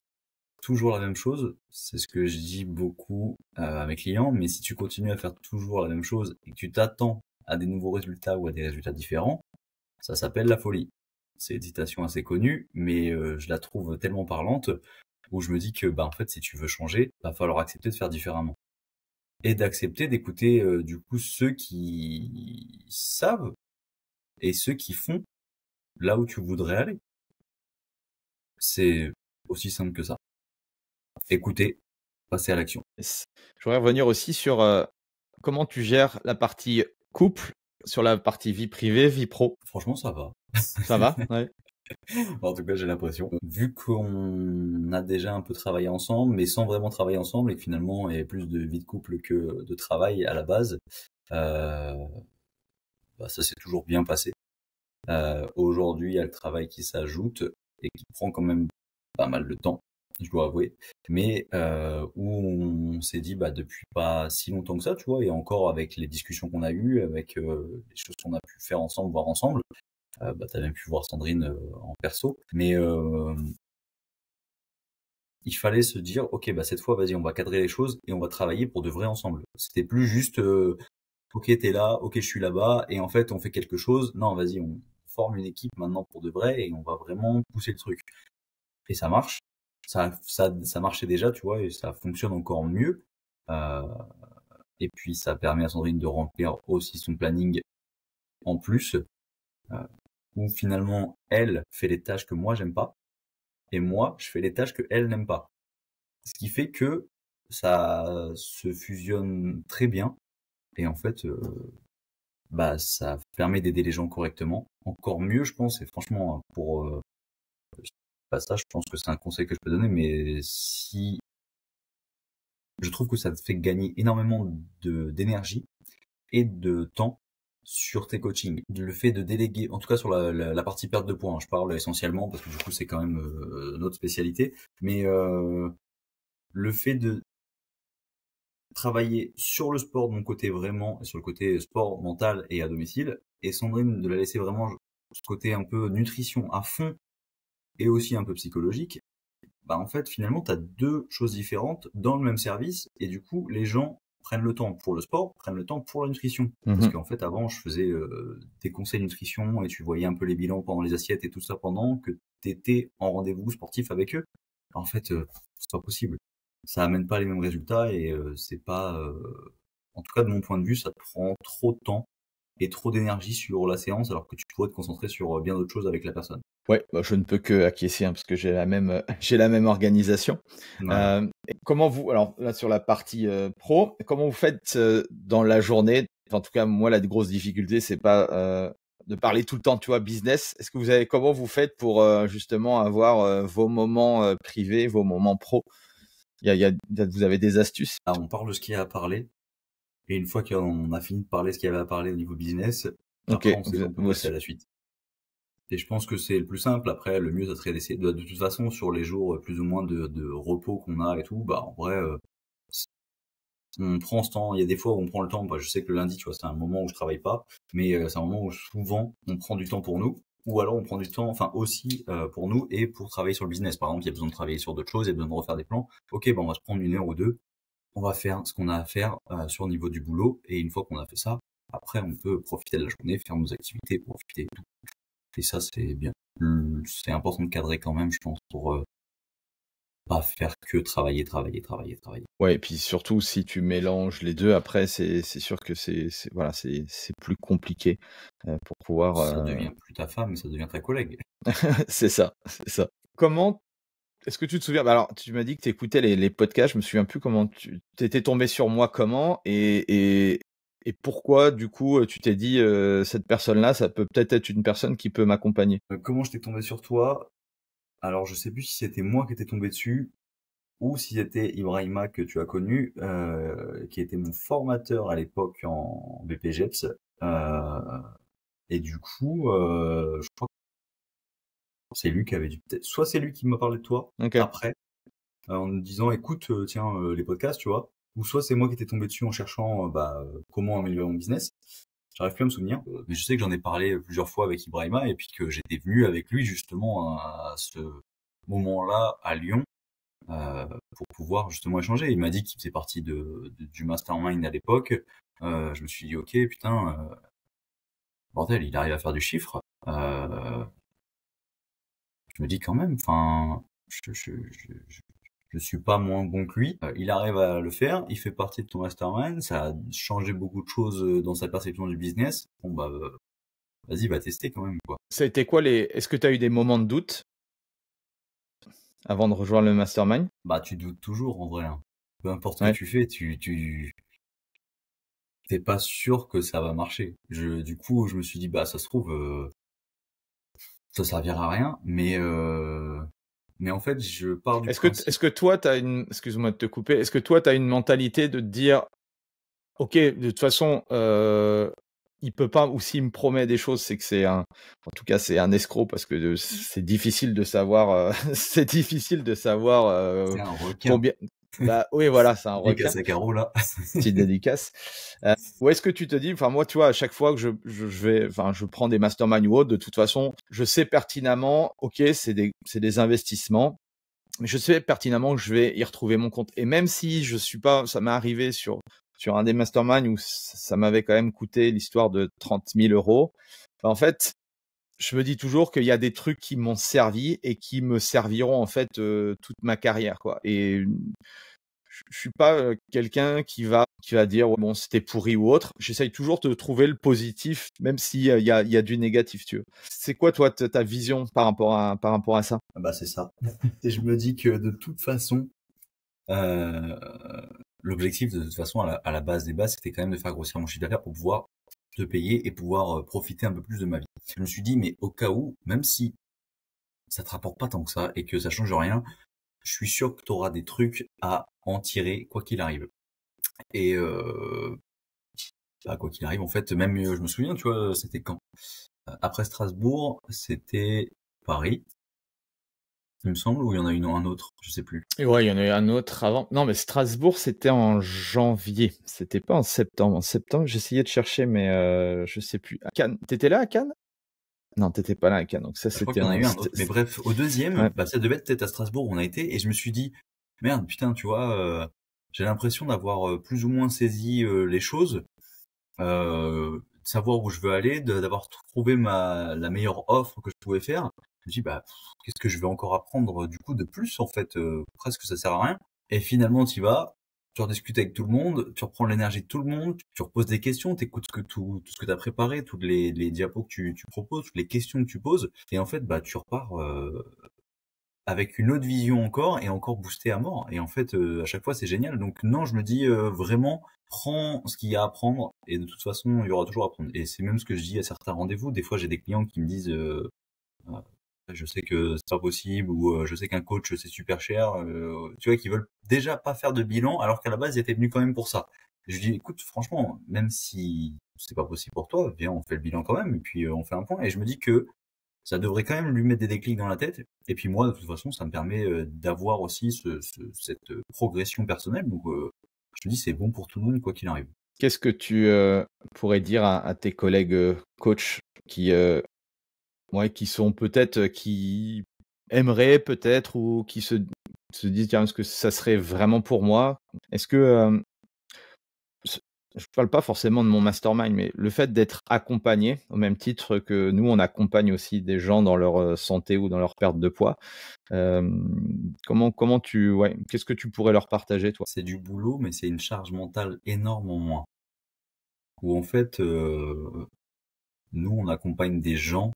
toujours la même chose, c'est ce que je dis beaucoup à mes clients, mais si tu continues à faire toujours la même chose et que tu t'attends à des nouveaux résultats ou à des résultats différents, ça s'appelle la folie. C'est une citation assez connue, mais je la trouve tellement parlante, où je me dis que en fait, si tu veux changer, va falloir accepter de faire différemment. Et d'accepter d'écouter du coup ceux qui savent et ceux qui font là où tu voudrais aller. C'est aussi simple que ça. Écouter, passer à l'action. Je voudrais revenir aussi sur comment tu gères la partie couple, sur la partie vie privée, vie pro. Franchement, ça va. Ça va? Ouais. En tout cas, j'ai l'impression. Vu qu'on a déjà un peu travaillé ensemble, mais sans vraiment travailler ensemble, et que finalement, il y a plus de vie de couple que de travail à la base, ça s'est toujours bien passé. Aujourd'hui, il y a le travail qui s'ajoute et qui prend quand même pas mal de temps, je dois avouer, mais où on s'est dit depuis pas si longtemps que ça, tu vois, et encore avec les discussions qu'on a eues, avec les choses qu'on a pu faire ensemble, voir ensemble, t'as même pu voir Sandrine en perso, mais il fallait se dire, ok, cette fois, vas-y, on va cadrer les choses et on va travailler pour de vrai ensemble. C'était plus juste ok, t'es là, ok, je suis là-bas, et en fait, on fait quelque chose. Non, vas-y, on forme une équipe maintenant pour de vrai, et on va vraiment pousser le truc. Et ça marche. Ça marchait déjà, tu vois, et ça fonctionne encore mieux. Et puis, ça permet à Sandrine de remplir aussi son planning en plus, où finalement, elle fait les tâches que moi, j'aime pas, et moi, je fais les tâches que elle n'aime pas. Ce qui fait que ça se fusionne très bien, et en fait, ça permet d'aider les gens correctement. Encore mieux, je pense, et franchement, pour ça, je pense que c'est un conseil que je peux donner, mais si je trouve que ça te fait gagner énormément d'énergie et de temps sur tes coachings. Le fait de déléguer, en tout cas sur la partie perte de poids, hein, je parle essentiellement parce que du coup c'est quand même notre spécialité, mais le fait de travailler sur le sport de mon côté vraiment, et sur le côté sport mental et à domicile, et Sandrine de la laisser vraiment ce côté un peu nutrition à fond et aussi un peu psychologique, en fait finalement tu as deux choses différentes dans le même service, et du coup les gens prennent le temps pour le sport, prennent le temps pour la nutrition. Parce qu'en fait avant je faisais des conseils nutrition et tu voyais un peu les bilans pendant les assiettes et tout ça pendant que tu étais en rendez-vous sportif avec eux. En fait c'est pas possible. Ça amène pas les mêmes résultats, et c'est pas en tout cas de mon point de vue ça te prend trop de temps et trop d'énergie sur la séance, alors que tu pourrais te concentrer sur bien d'autres choses avec la personne. Ouais, je ne peux que acquiescer, hein, parce que j'ai la même organisation. Ouais. Et comment vous, alors là sur la partie pro, comment vous faites dans la journée? En tout cas, moi la grosse difficulté c'est pas de parler tout le temps, tu vois, business. Est-ce que comment vous faites pour justement avoir vos moments privés, vos moments pro? Vous avez des astuces? Là, on parle de ce qu'il y a à parler, et une fois qu'on a fini de parler ce qu'il y avait à parler au niveau business, Ok, après on sait qu'on peut passer à la suite. Et je pense que c'est le plus simple. Après, le mieux, ça serait d'essayer de toute façon, sur les jours plus ou moins de repos qu'on a et tout, en vrai, on prend ce temps. Il y a des fois où on prend le temps. Je sais que le lundi, tu vois, c'est un moment où je travaille pas, mais c'est un moment où souvent on prend du temps pour nous, ou alors on prend du temps, enfin aussi pour nous et pour travailler sur le business. Par exemple, il y a besoin de travailler sur d'autres choses, il y a besoin de refaire des plans. Ok, on va se prendre 1 heure ou 2. On va faire ce qu'on a à faire sur le niveau du boulot, et une fois qu'on a fait ça, après on peut profiter de la journée, faire nos activités, profiter et tout. Et ça, c'est bien. C'est important de cadrer quand même, je pense, pour pas faire que travailler. Ouais, et puis surtout si tu mélanges les deux, après c'est sûr que voilà, c'est plus compliqué pour pouvoir. Ça devient plus ta femme, mais ça devient ta collègue. C'est ça, c'est ça. Est-ce que tu te souviens? Alors, tu m'as dit que tu écoutais les podcasts. Je me souviens plus comment tu étais tombé sur moi, comment et pourquoi du coup tu t'es dit cette personne-là, ça peut peut-être être une personne qui peut m'accompagner. Comment je t'ai tombé sur toi? Alors, je sais plus si c'était moi qui étais tombé dessus, ou si c'était Ibrahima que tu as connu, qui était mon formateur à l'époque en BPGEPS. Et du coup, je crois que c'est lui qui avait dû peut-être, soit c'est lui qui m'a parlé de toi Ok. après, en me disant écoute, tiens, les podcasts, tu vois, ou soit c'est moi qui étais tombé dessus en cherchant comment améliorer mon business. J'arrive plus à me souvenir, mais je sais que j'en ai parlé plusieurs fois avec Ibrahima, et puis que j'étais venu avec lui justement à ce moment-là à Lyon pour pouvoir justement échanger. Il m'a dit qu'il faisait partie du mastermind à l'époque. Je me suis dit ok, putain, bordel, il arrive à faire du chiffre. Je me dis quand même, enfin, je suis pas moins bon que lui. Il arrive à le faire, il fait partie de ton mastermind, ça a changé beaucoup de choses dans sa perception du business. Bon vas-y, va tester quand même, quoi. Ça a été quoi Est-ce que tu as eu des moments de doute avant de rejoindre le mastermind? Tu doutes toujours en vrai, hein. Peu importe ce Ouais. que tu fais, t'es pas sûr que ça va marcher. Du coup, je me suis dit, ça se trouve, ça servira à rien, mais en fait, je pars du principe. Est-ce que toi, tu as excuse-moi de te couper, est-ce que toi, tu as une mentalité de te dire, ok, de toute façon, il peut pas, ou s'il me promet des choses, c'est que en tout cas, c'est un escroc, parce que c'est difficile de savoir, c'est difficile de savoir C'est un requin. combien. Oui, voilà, c'est un requin. Dédicace à Caro, là. Petite dédicace. Ou est-ce que tu te dis, enfin moi, tu vois, à chaque fois que je prends des masterminds ou autres, de toute façon, je sais pertinemment, ok, c'est des investissements, mais je sais pertinemment que je vais y retrouver mon compte. Et même si je suis pas, ça m'est arrivé sur sur un des masterminds où ça m'avait quand même coûté l'histoire de 30 000 €. En fait, je me dis toujours qu'il y a des trucs qui m'ont servi et qui me serviront en fait toute ma carrière, quoi. Et je suis pas quelqu'un qui va dire ouais, bon c'était pourri ou autre. J'essaye toujours de trouver le positif, même s'il y a du négatif, tu veux. C'est quoi toi ta vision par rapport à ça? Bah c'est ça. Et je me dis que de toute façon, l'objectif de toute façon à la base des bases, c'était quand même de faire grossir mon chiffre d'affaires pour pouvoir te payer et pouvoir profiter un peu plus de ma vie. Je me suis dit mais au cas où, même si ça te rapporte pas tant que ça et que ça change rien, je suis sûr que tu auras des trucs à en tirer quoi qu'il arrive. Et bah, quoi qu'il arrive, en fait, même je me souviens, tu vois, c'était quand après Strasbourg, c'était Paris, il me semble, ou il y en a un autre, je sais plus. Et ouais, il y en a eu un autre avant. Non, mais Strasbourg, c'était en janvier. C'était pas en septembre. En septembre, j'essayais de chercher, mais je sais plus. À Cannes. T'étais là à Cannes? Non, t'étais pas là à Cannes. Donc ça, Je crois c'était qu'il y en a eu un autre. Mais bref, au deuxième, ouais. bah, ça devait être peut-être à Strasbourg où on a été, et je me suis dit, merde, putain, tu vois, j'ai l'impression d'avoir plus ou moins saisi les choses, de savoir où je veux aller, d'avoir trouvé la meilleure offre que je pouvais faire. Je me dis, bah, qu'est-ce que je vais encore apprendre du coup de plus en fait, presque ça sert à rien. Et finalement, tu y vas, tu rediscutes avec tout le monde, tu reprends l'énergie de tout le monde, tu reposes des questions, t'écoutes tout ce que tu as préparé, toutes les diapos que tu proposes, toutes les questions que tu poses, et en fait, bah, tu repars avec une autre vision encore et encore boosté à mort. Et en fait, à chaque fois, c'est génial. Donc non, je me dis vraiment, prends ce qu'il y a à prendre et de toute façon, il y aura toujours à prendre. Et c'est même ce que je dis à certains rendez-vous. Des fois, j'ai des clients qui me disent je sais que c'est pas possible ou je sais qu'un coach c'est super cher, tu vois, qui veulent déjà pas faire de bilan alors qu'à la base ils étaient venus quand même pour ça. Je dis écoute, franchement, même si c'est pas possible pour toi, viens, on fait le bilan quand même et puis on fait un point. Et je me dis que ça devrait quand même lui mettre des déclics dans la tête. Et puis moi, de toute façon, ça me permet d'avoir aussi cette progression personnelle. Donc je me dis c'est bon pour tout le monde quoi qu'il arrive. Qu'est-ce que tu pourrais dire à tes collègues coachs qui sont peut-être, qui aimeraient peut-être ou qui se disent tiens, est-ce que ça serait vraiment pour moi? Est-ce que je parle pas forcément de mon mastermind, mais le fait d'être accompagné, au même titre que nous, on accompagne aussi des gens dans leur santé ou dans leur perte de poids. Qu'est-ce que tu pourrais leur partager, toi? C'est du boulot, mais c'est une charge mentale énorme en moins. Où en fait, nous, on accompagne des gens,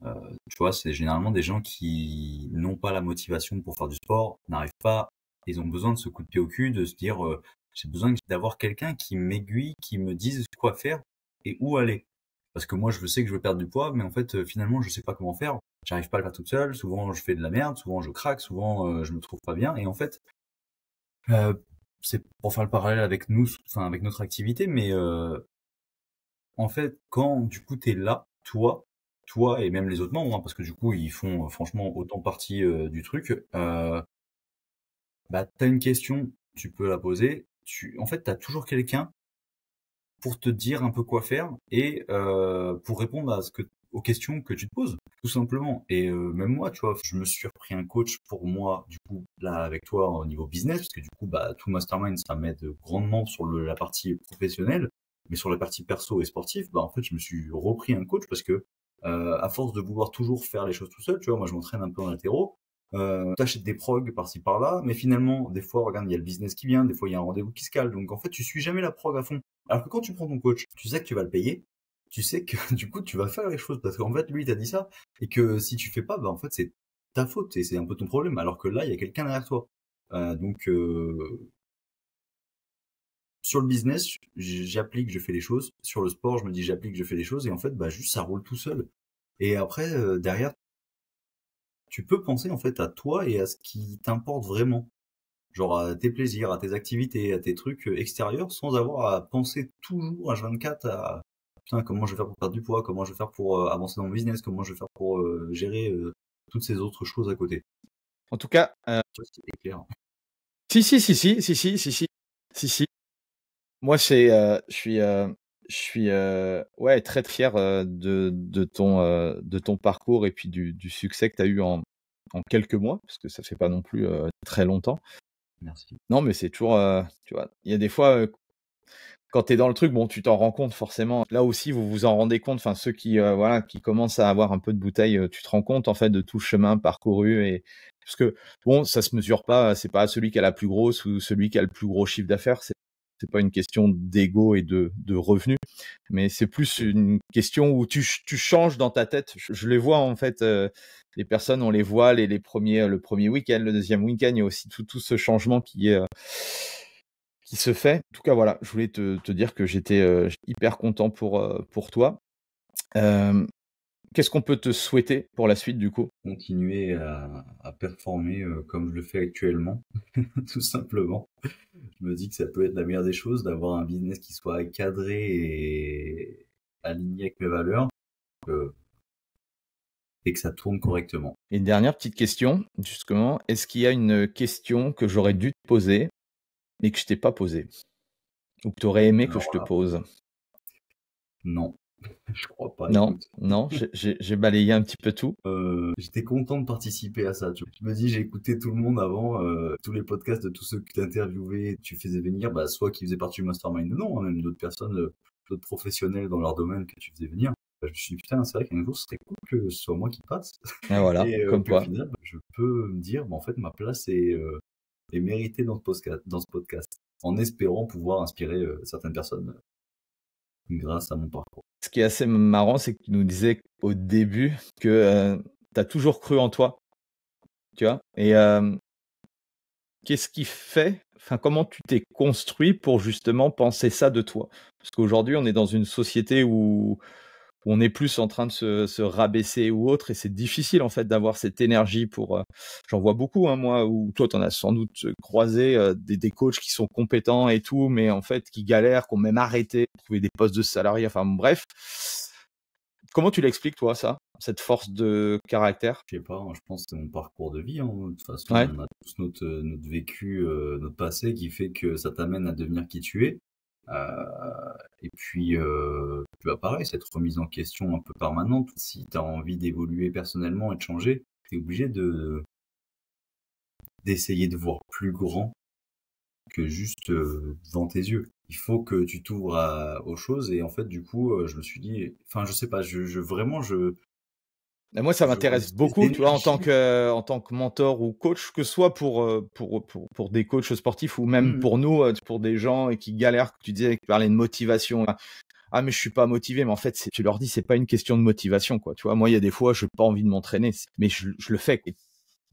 tu vois, c'est généralement des gens qui n'ont pas la motivation pour faire du sport, n'arrivent pas, ils ont besoin de ce coup de pied au cul, de se dire, j'ai besoin d'avoir quelqu'un qui m'aiguille, qui me dise quoi faire et où aller. Parce que moi, je sais que je veux perdre du poids, mais en fait, finalement, je sais pas comment faire. J'arrive pas à le faire toute seule. Souvent, je fais de la merde. Souvent, je craque. Souvent, je me trouve pas bien. Et en fait, c'est pour faire le parallèle avec nous, enfin avec notre activité, mais en fait, quand du coup t'es là, toi et même les autres membres, hein, parce que du coup ils font franchement autant partie du truc, bah t'as une question, tu peux la poser. En fait, t'as toujours quelqu'un pour te dire un peu quoi faire et pour répondre aux questions que tu te poses, tout simplement. Et même moi, tu vois, je me suis repris un coach pour moi, du coup, là, avec toi, au niveau business, parce que du coup, bah, tout mastermind, ça m'aide grandement sur la partie professionnelle, mais sur la partie perso et sportive, bah, en fait, je me suis repris un coach parce que, à force de vouloir toujours faire les choses tout seul, tu vois, moi, je m'entraîne un peu en haltéro, t'achètes des prog par-ci par-là, mais finalement, des fois, regarde, il y a le business qui vient, des fois, il y a un rendez-vous qui se cale, donc en fait, tu suis jamais la prog à fond. Alors que quand tu prends ton coach, tu sais que tu vas le payer, tu sais que du coup tu vas faire les choses parce qu'en fait lui il t'a dit ça et que si tu fais pas, bah en fait c'est ta faute et c'est un peu ton problème. Alors que là il y a quelqu'un derrière toi. Donc sur le business, j'applique, je fais les choses. Sur le sport, je me dis j'applique, je fais les choses et en fait bah juste ça roule tout seul. Et après derrière, tu peux penser en fait à toi et à ce qui t'importe vraiment. Genre à tes plaisirs, à tes activités, à tes trucs extérieurs, sans avoir à penser toujours H24 à putain, comment je vais faire pour perdre du poids, comment je vais faire pour avancer dans mon business, comment je vais faire pour gérer toutes ces autres choses à côté. En tout cas, Tu vois, c'était clair. Si. Moi, je suis ouais, très fier de ton parcours et puis du succès que tu as eu en quelques mois, parce que ça fait pas non plus très longtemps. Merci. Non, mais c'est toujours, tu vois, il y a des fois, quand tu es dans le truc, bon, tu t'en rends compte forcément. Là aussi, vous vous en rendez compte. Enfin, ceux qui, voilà, qui commencent à avoir un peu de bouteille, tu te rends compte en fait de tout le chemin parcouru et parce que bon, ça se mesure pas. C'est pas celui qui a la plus grosse ou celui qui a le plus gros chiffre d'affaires. C'est pas une question d'ego et de revenus, mais c'est plus une question où tu changes dans ta tête. Je les vois en fait. Les personnes, on les voit le premier week-end, le deuxième week-end, il y a aussi tout ce changement qui se fait. En tout cas, voilà, je voulais te dire que j'étais hyper content pour toi. Qu'est-ce qu'on peut te souhaiter pour la suite du coup? Continuer à performer comme je le fais actuellement, tout simplement. Je me dis que ça peut être la meilleure des choses d'avoir un business qui soit cadré et aligné avec mes valeurs et que ça tourne correctement. Et une dernière petite question, justement, est-ce qu'il y a une question que j'aurais dû te poser mais que je t'ai pas posée ou que tu aurais aimé que je te pose? Non, je crois pas. Non, Écoute. non, j'ai balayé un petit peu tout. J'étais content de participer à ça. Tu vois. Je me dis, j'ai écouté tout le monde avant, tous les podcasts de tous ceux que tu interviewais, tu faisais venir, bah, soit qui faisaient partie du mastermind ou non, hein, même d'autres personnes, d'autres professionnels dans leur domaine que tu faisais venir. Bah, je me suis dit, putain, c'est vrai qu'un jour, ce serait cool que ce soit moi qui passe. Et voilà, Et comme puis au quoi. final, bah, je peux me dire, bah, en fait, ma place est méritée dans ce podcast, en espérant pouvoir inspirer certaines personnes grâce à mon parcours. Ce qui est assez marrant, c'est que tu nous disais au début que tu as toujours cru en toi, tu vois. Et qu'est-ce qui fait, enfin, comment tu t'es construit pour justement penser ça de toi? Parce qu'aujourd'hui, on est dans une société où on est plus en train de se rabaisser ou autre, et c'est difficile en fait d'avoir cette énergie pour. J'en vois beaucoup, hein, moi, ou toi, t'en as sans doute croisé des coachs qui sont compétents et tout, mais en fait qui galèrent, qui ont même arrêté de trouver des postes de salariés. Enfin bref, comment tu l'expliques toi ça, cette force de caractère? Je sais pas, hein, je pense que c'est mon parcours de vie, hein. De toute façon, Ouais. on a tous notre vécu, notre passé qui fait que ça t'amène à devenir qui tu es. Et puis, bah, pareil, cette remise en question un peu permanente. Si tu as envie d'évoluer personnellement et de changer, tu es obligé d'essayer de voir plus grand que juste devant tes yeux. Il faut que tu t'ouvres aux choses et en fait, du coup, je me suis dit, enfin, je sais pas, vraiment, Et moi, ça je m'intéresse beaucoup, tu vois, en tant que mentor ou coach, que ce soit pour des coachs sportifs ou même pour nous, pour des gens qui galèrent, que tu disais, que tu parlais de motivation. Ah, mais je suis pas motivé. Mais en fait, tu leur dis, c'est pas une question de motivation, quoi. Tu vois, moi, il y a des fois, je n'ai pas envie de m'entraîner, mais je le fais. Et,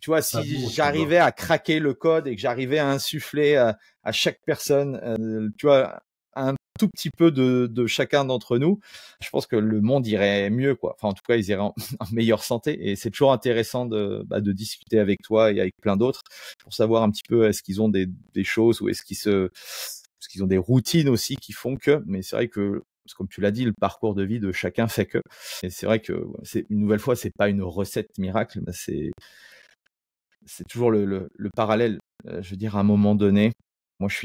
tu vois, si j'arrivais à craquer le code et que j'arrivais à insuffler à chaque personne, tu vois, un tout petit peu de chacun d'entre nous, je pense que le monde irait mieux, quoi. Enfin, en tout cas, ils iraient en meilleure santé. Et c'est toujours intéressant de discuter avec toi et avec plein d'autres pour savoir un petit peu est-ce qu'ils ont des choses ou est-ce qu'ils ont des routines aussi qui font que. Mais c'est vrai que, comme tu l'as dit, le parcours de vie de chacun fait que. Et c'est vrai que c'est une nouvelle fois, c'est pas une recette miracle, mais c'est toujours le parallèle. Je veux dire, à un moment donné, moi, je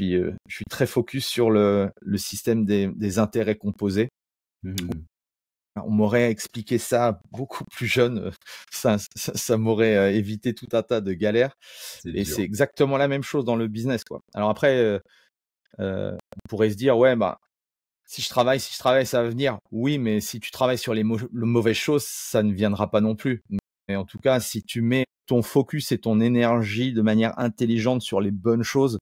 suis très focus sur le système des intérêts composés. On m'aurait expliqué ça beaucoup plus jeune, ça m'aurait évité tout un tas de galères. Et c'est exactement la même chose dans le business, quoi. Alors après, on pourrait se dire, ouais, bah, si je travaille, ça va venir. Oui, mais si tu travailles sur les mauvaises choses, ça ne viendra pas non plus. Mais en tout cas, si tu mets ton focus et ton énergie de manière intelligente sur les bonnes choses,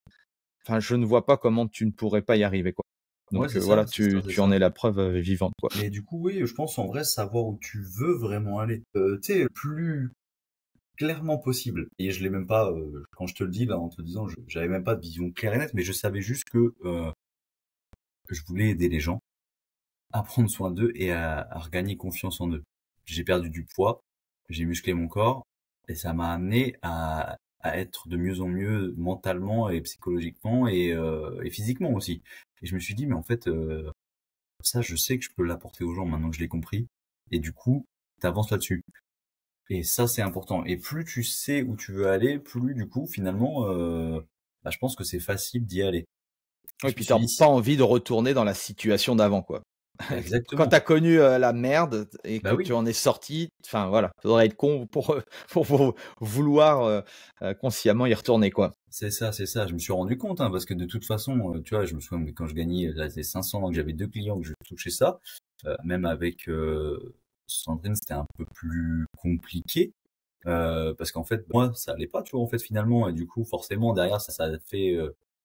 enfin, je ne vois pas comment tu ne pourrais pas y arriver, quoi. Donc voilà, tu en es la preuve vivante, quoi. Mais du coup, oui, je pense en vrai savoir où tu veux vraiment aller. Tu sais, plus clairement possible. Et je l'ai même pas, quand je te le dis là, en te disant, j'avais même pas de vision claire et nette, mais je savais juste que je voulais aider les gens à prendre soin d'eux et à regagner confiance en eux. J'ai perdu du poids, j'ai musclé mon corps, et ça m'a amené à être de mieux en mieux mentalement et psychologiquement et physiquement aussi. Et je me suis dit, mais en fait, ça, je sais que je peux l'apporter aux gens maintenant que je l'ai compris. Et du coup, t'avances là-dessus. Et ça, c'est important. Et plus tu sais où tu veux aller, plus du coup, finalement, bah, je pense que c'est facile d'y aller. Et puis t'as pas envie de retourner dans la situation d'avant, quoi. Exactement. Quand tu as connu la merde et que Oui. tu en es sorti, enfin voilà, faudrait être con pour vouloir consciemment y retourner, quoi. C'est ça. Je me suis rendu compte, hein, parce que de toute façon, tu vois, je me souviens que quand je gagnais là, les 500, que j'avais 2 clients, que je touchais ça, même avec Sandrine, c'était un peu plus compliqué. Parce qu'en fait, moi, ça allait pas, tu vois, en fait, finalement, et du coup, forcément, derrière, ça a fait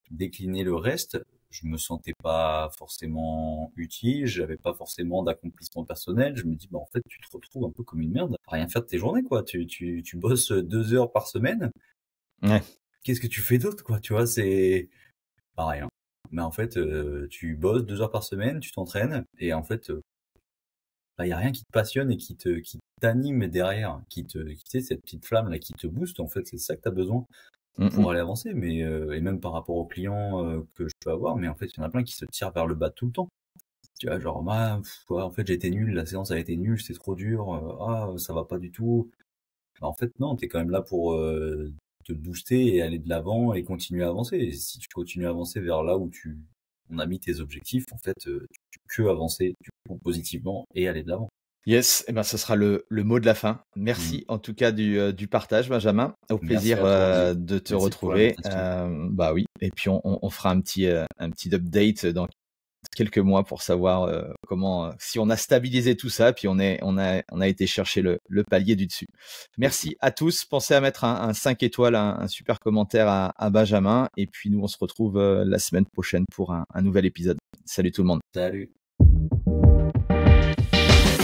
décliner le reste. Je me sentais pas forcément utile, j'avais pas forcément d'accomplissement personnel. Je me dis, bah, en fait, tu te retrouves un peu comme une merde, à rien faire de tes journées, quoi. Tu bosses 2 heures par semaine. Ouais. Qu'est-ce que tu fais d'autre, quoi, tu vois, c'est pas rien. Mais en fait, tu bosses 2 heures par semaine, tu t'entraînes, et en fait, y a rien qui te passionne et qui t'anime derrière, tu sais, cette petite flamme là qui te booste, en fait, c'est ça que tu as besoin pour aller avancer. Mais et même par rapport aux clients que je peux avoir, mais en fait, il y en a plein qui se tirent vers le bas tout le temps. Tu vois, genre en fait, j'ai été nul, la séance a été nulle, c'est trop dur, ça va pas du tout. En fait, non, t'es quand même là pour te booster et aller de l'avant et continuer à avancer. Et si tu continues à avancer vers là où on a mis tes objectifs, en fait, tu peux que avancer positivement et aller de l'avant. Yes, et ben ce sera le mot de la fin. Merci en tout cas du partage, Benjamin. Au plaisir de te retrouver. Bah oui, et puis on fera un petit update dans quelques mois pour savoir comment, si on a stabilisé tout ça, puis on a été chercher le palier du dessus. Merci à tous. Pensez à mettre un 5 étoiles, un super commentaire à Benjamin. Et puis nous, on se retrouve la semaine prochaine pour un nouvel épisode. Salut tout le monde. Salut.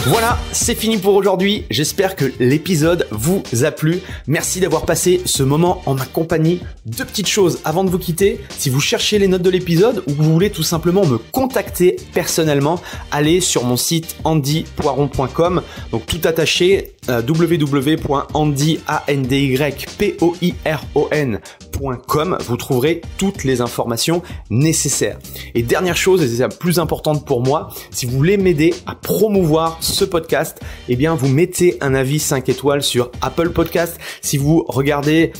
Voilà, c'est fini pour aujourd'hui. J'espère que l'épisode vous a plu. Merci d'avoir passé ce moment en ma compagnie. 2 petites choses avant de vous quitter. Si vous cherchez les notes de l'épisode ou que vous voulez tout simplement me contacter personnellement, allez sur mon site andypoiron.com. Donc tout attaché, www.andypoiron.com. Vous trouverez toutes les informations nécessaires. Et dernière chose, et c'est la plus importante pour moi, si vous voulez m'aider à promouvoir ce podcast, eh bien vous mettez un avis 5 étoiles sur Apple Podcast. Si vous regardez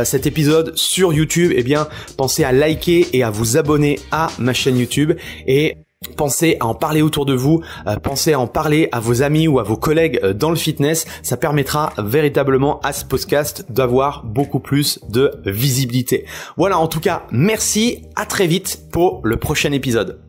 cet épisode sur YouTube, eh bien pensez à liker et à vous abonner à ma chaîne YouTube, et pensez à en parler autour de vous, pensez à en parler à vos amis ou à vos collègues dans le fitness. Ça permettra véritablement à ce podcast d'avoir beaucoup plus de visibilité. Voilà, en tout cas, merci, à très vite pour le prochain épisode.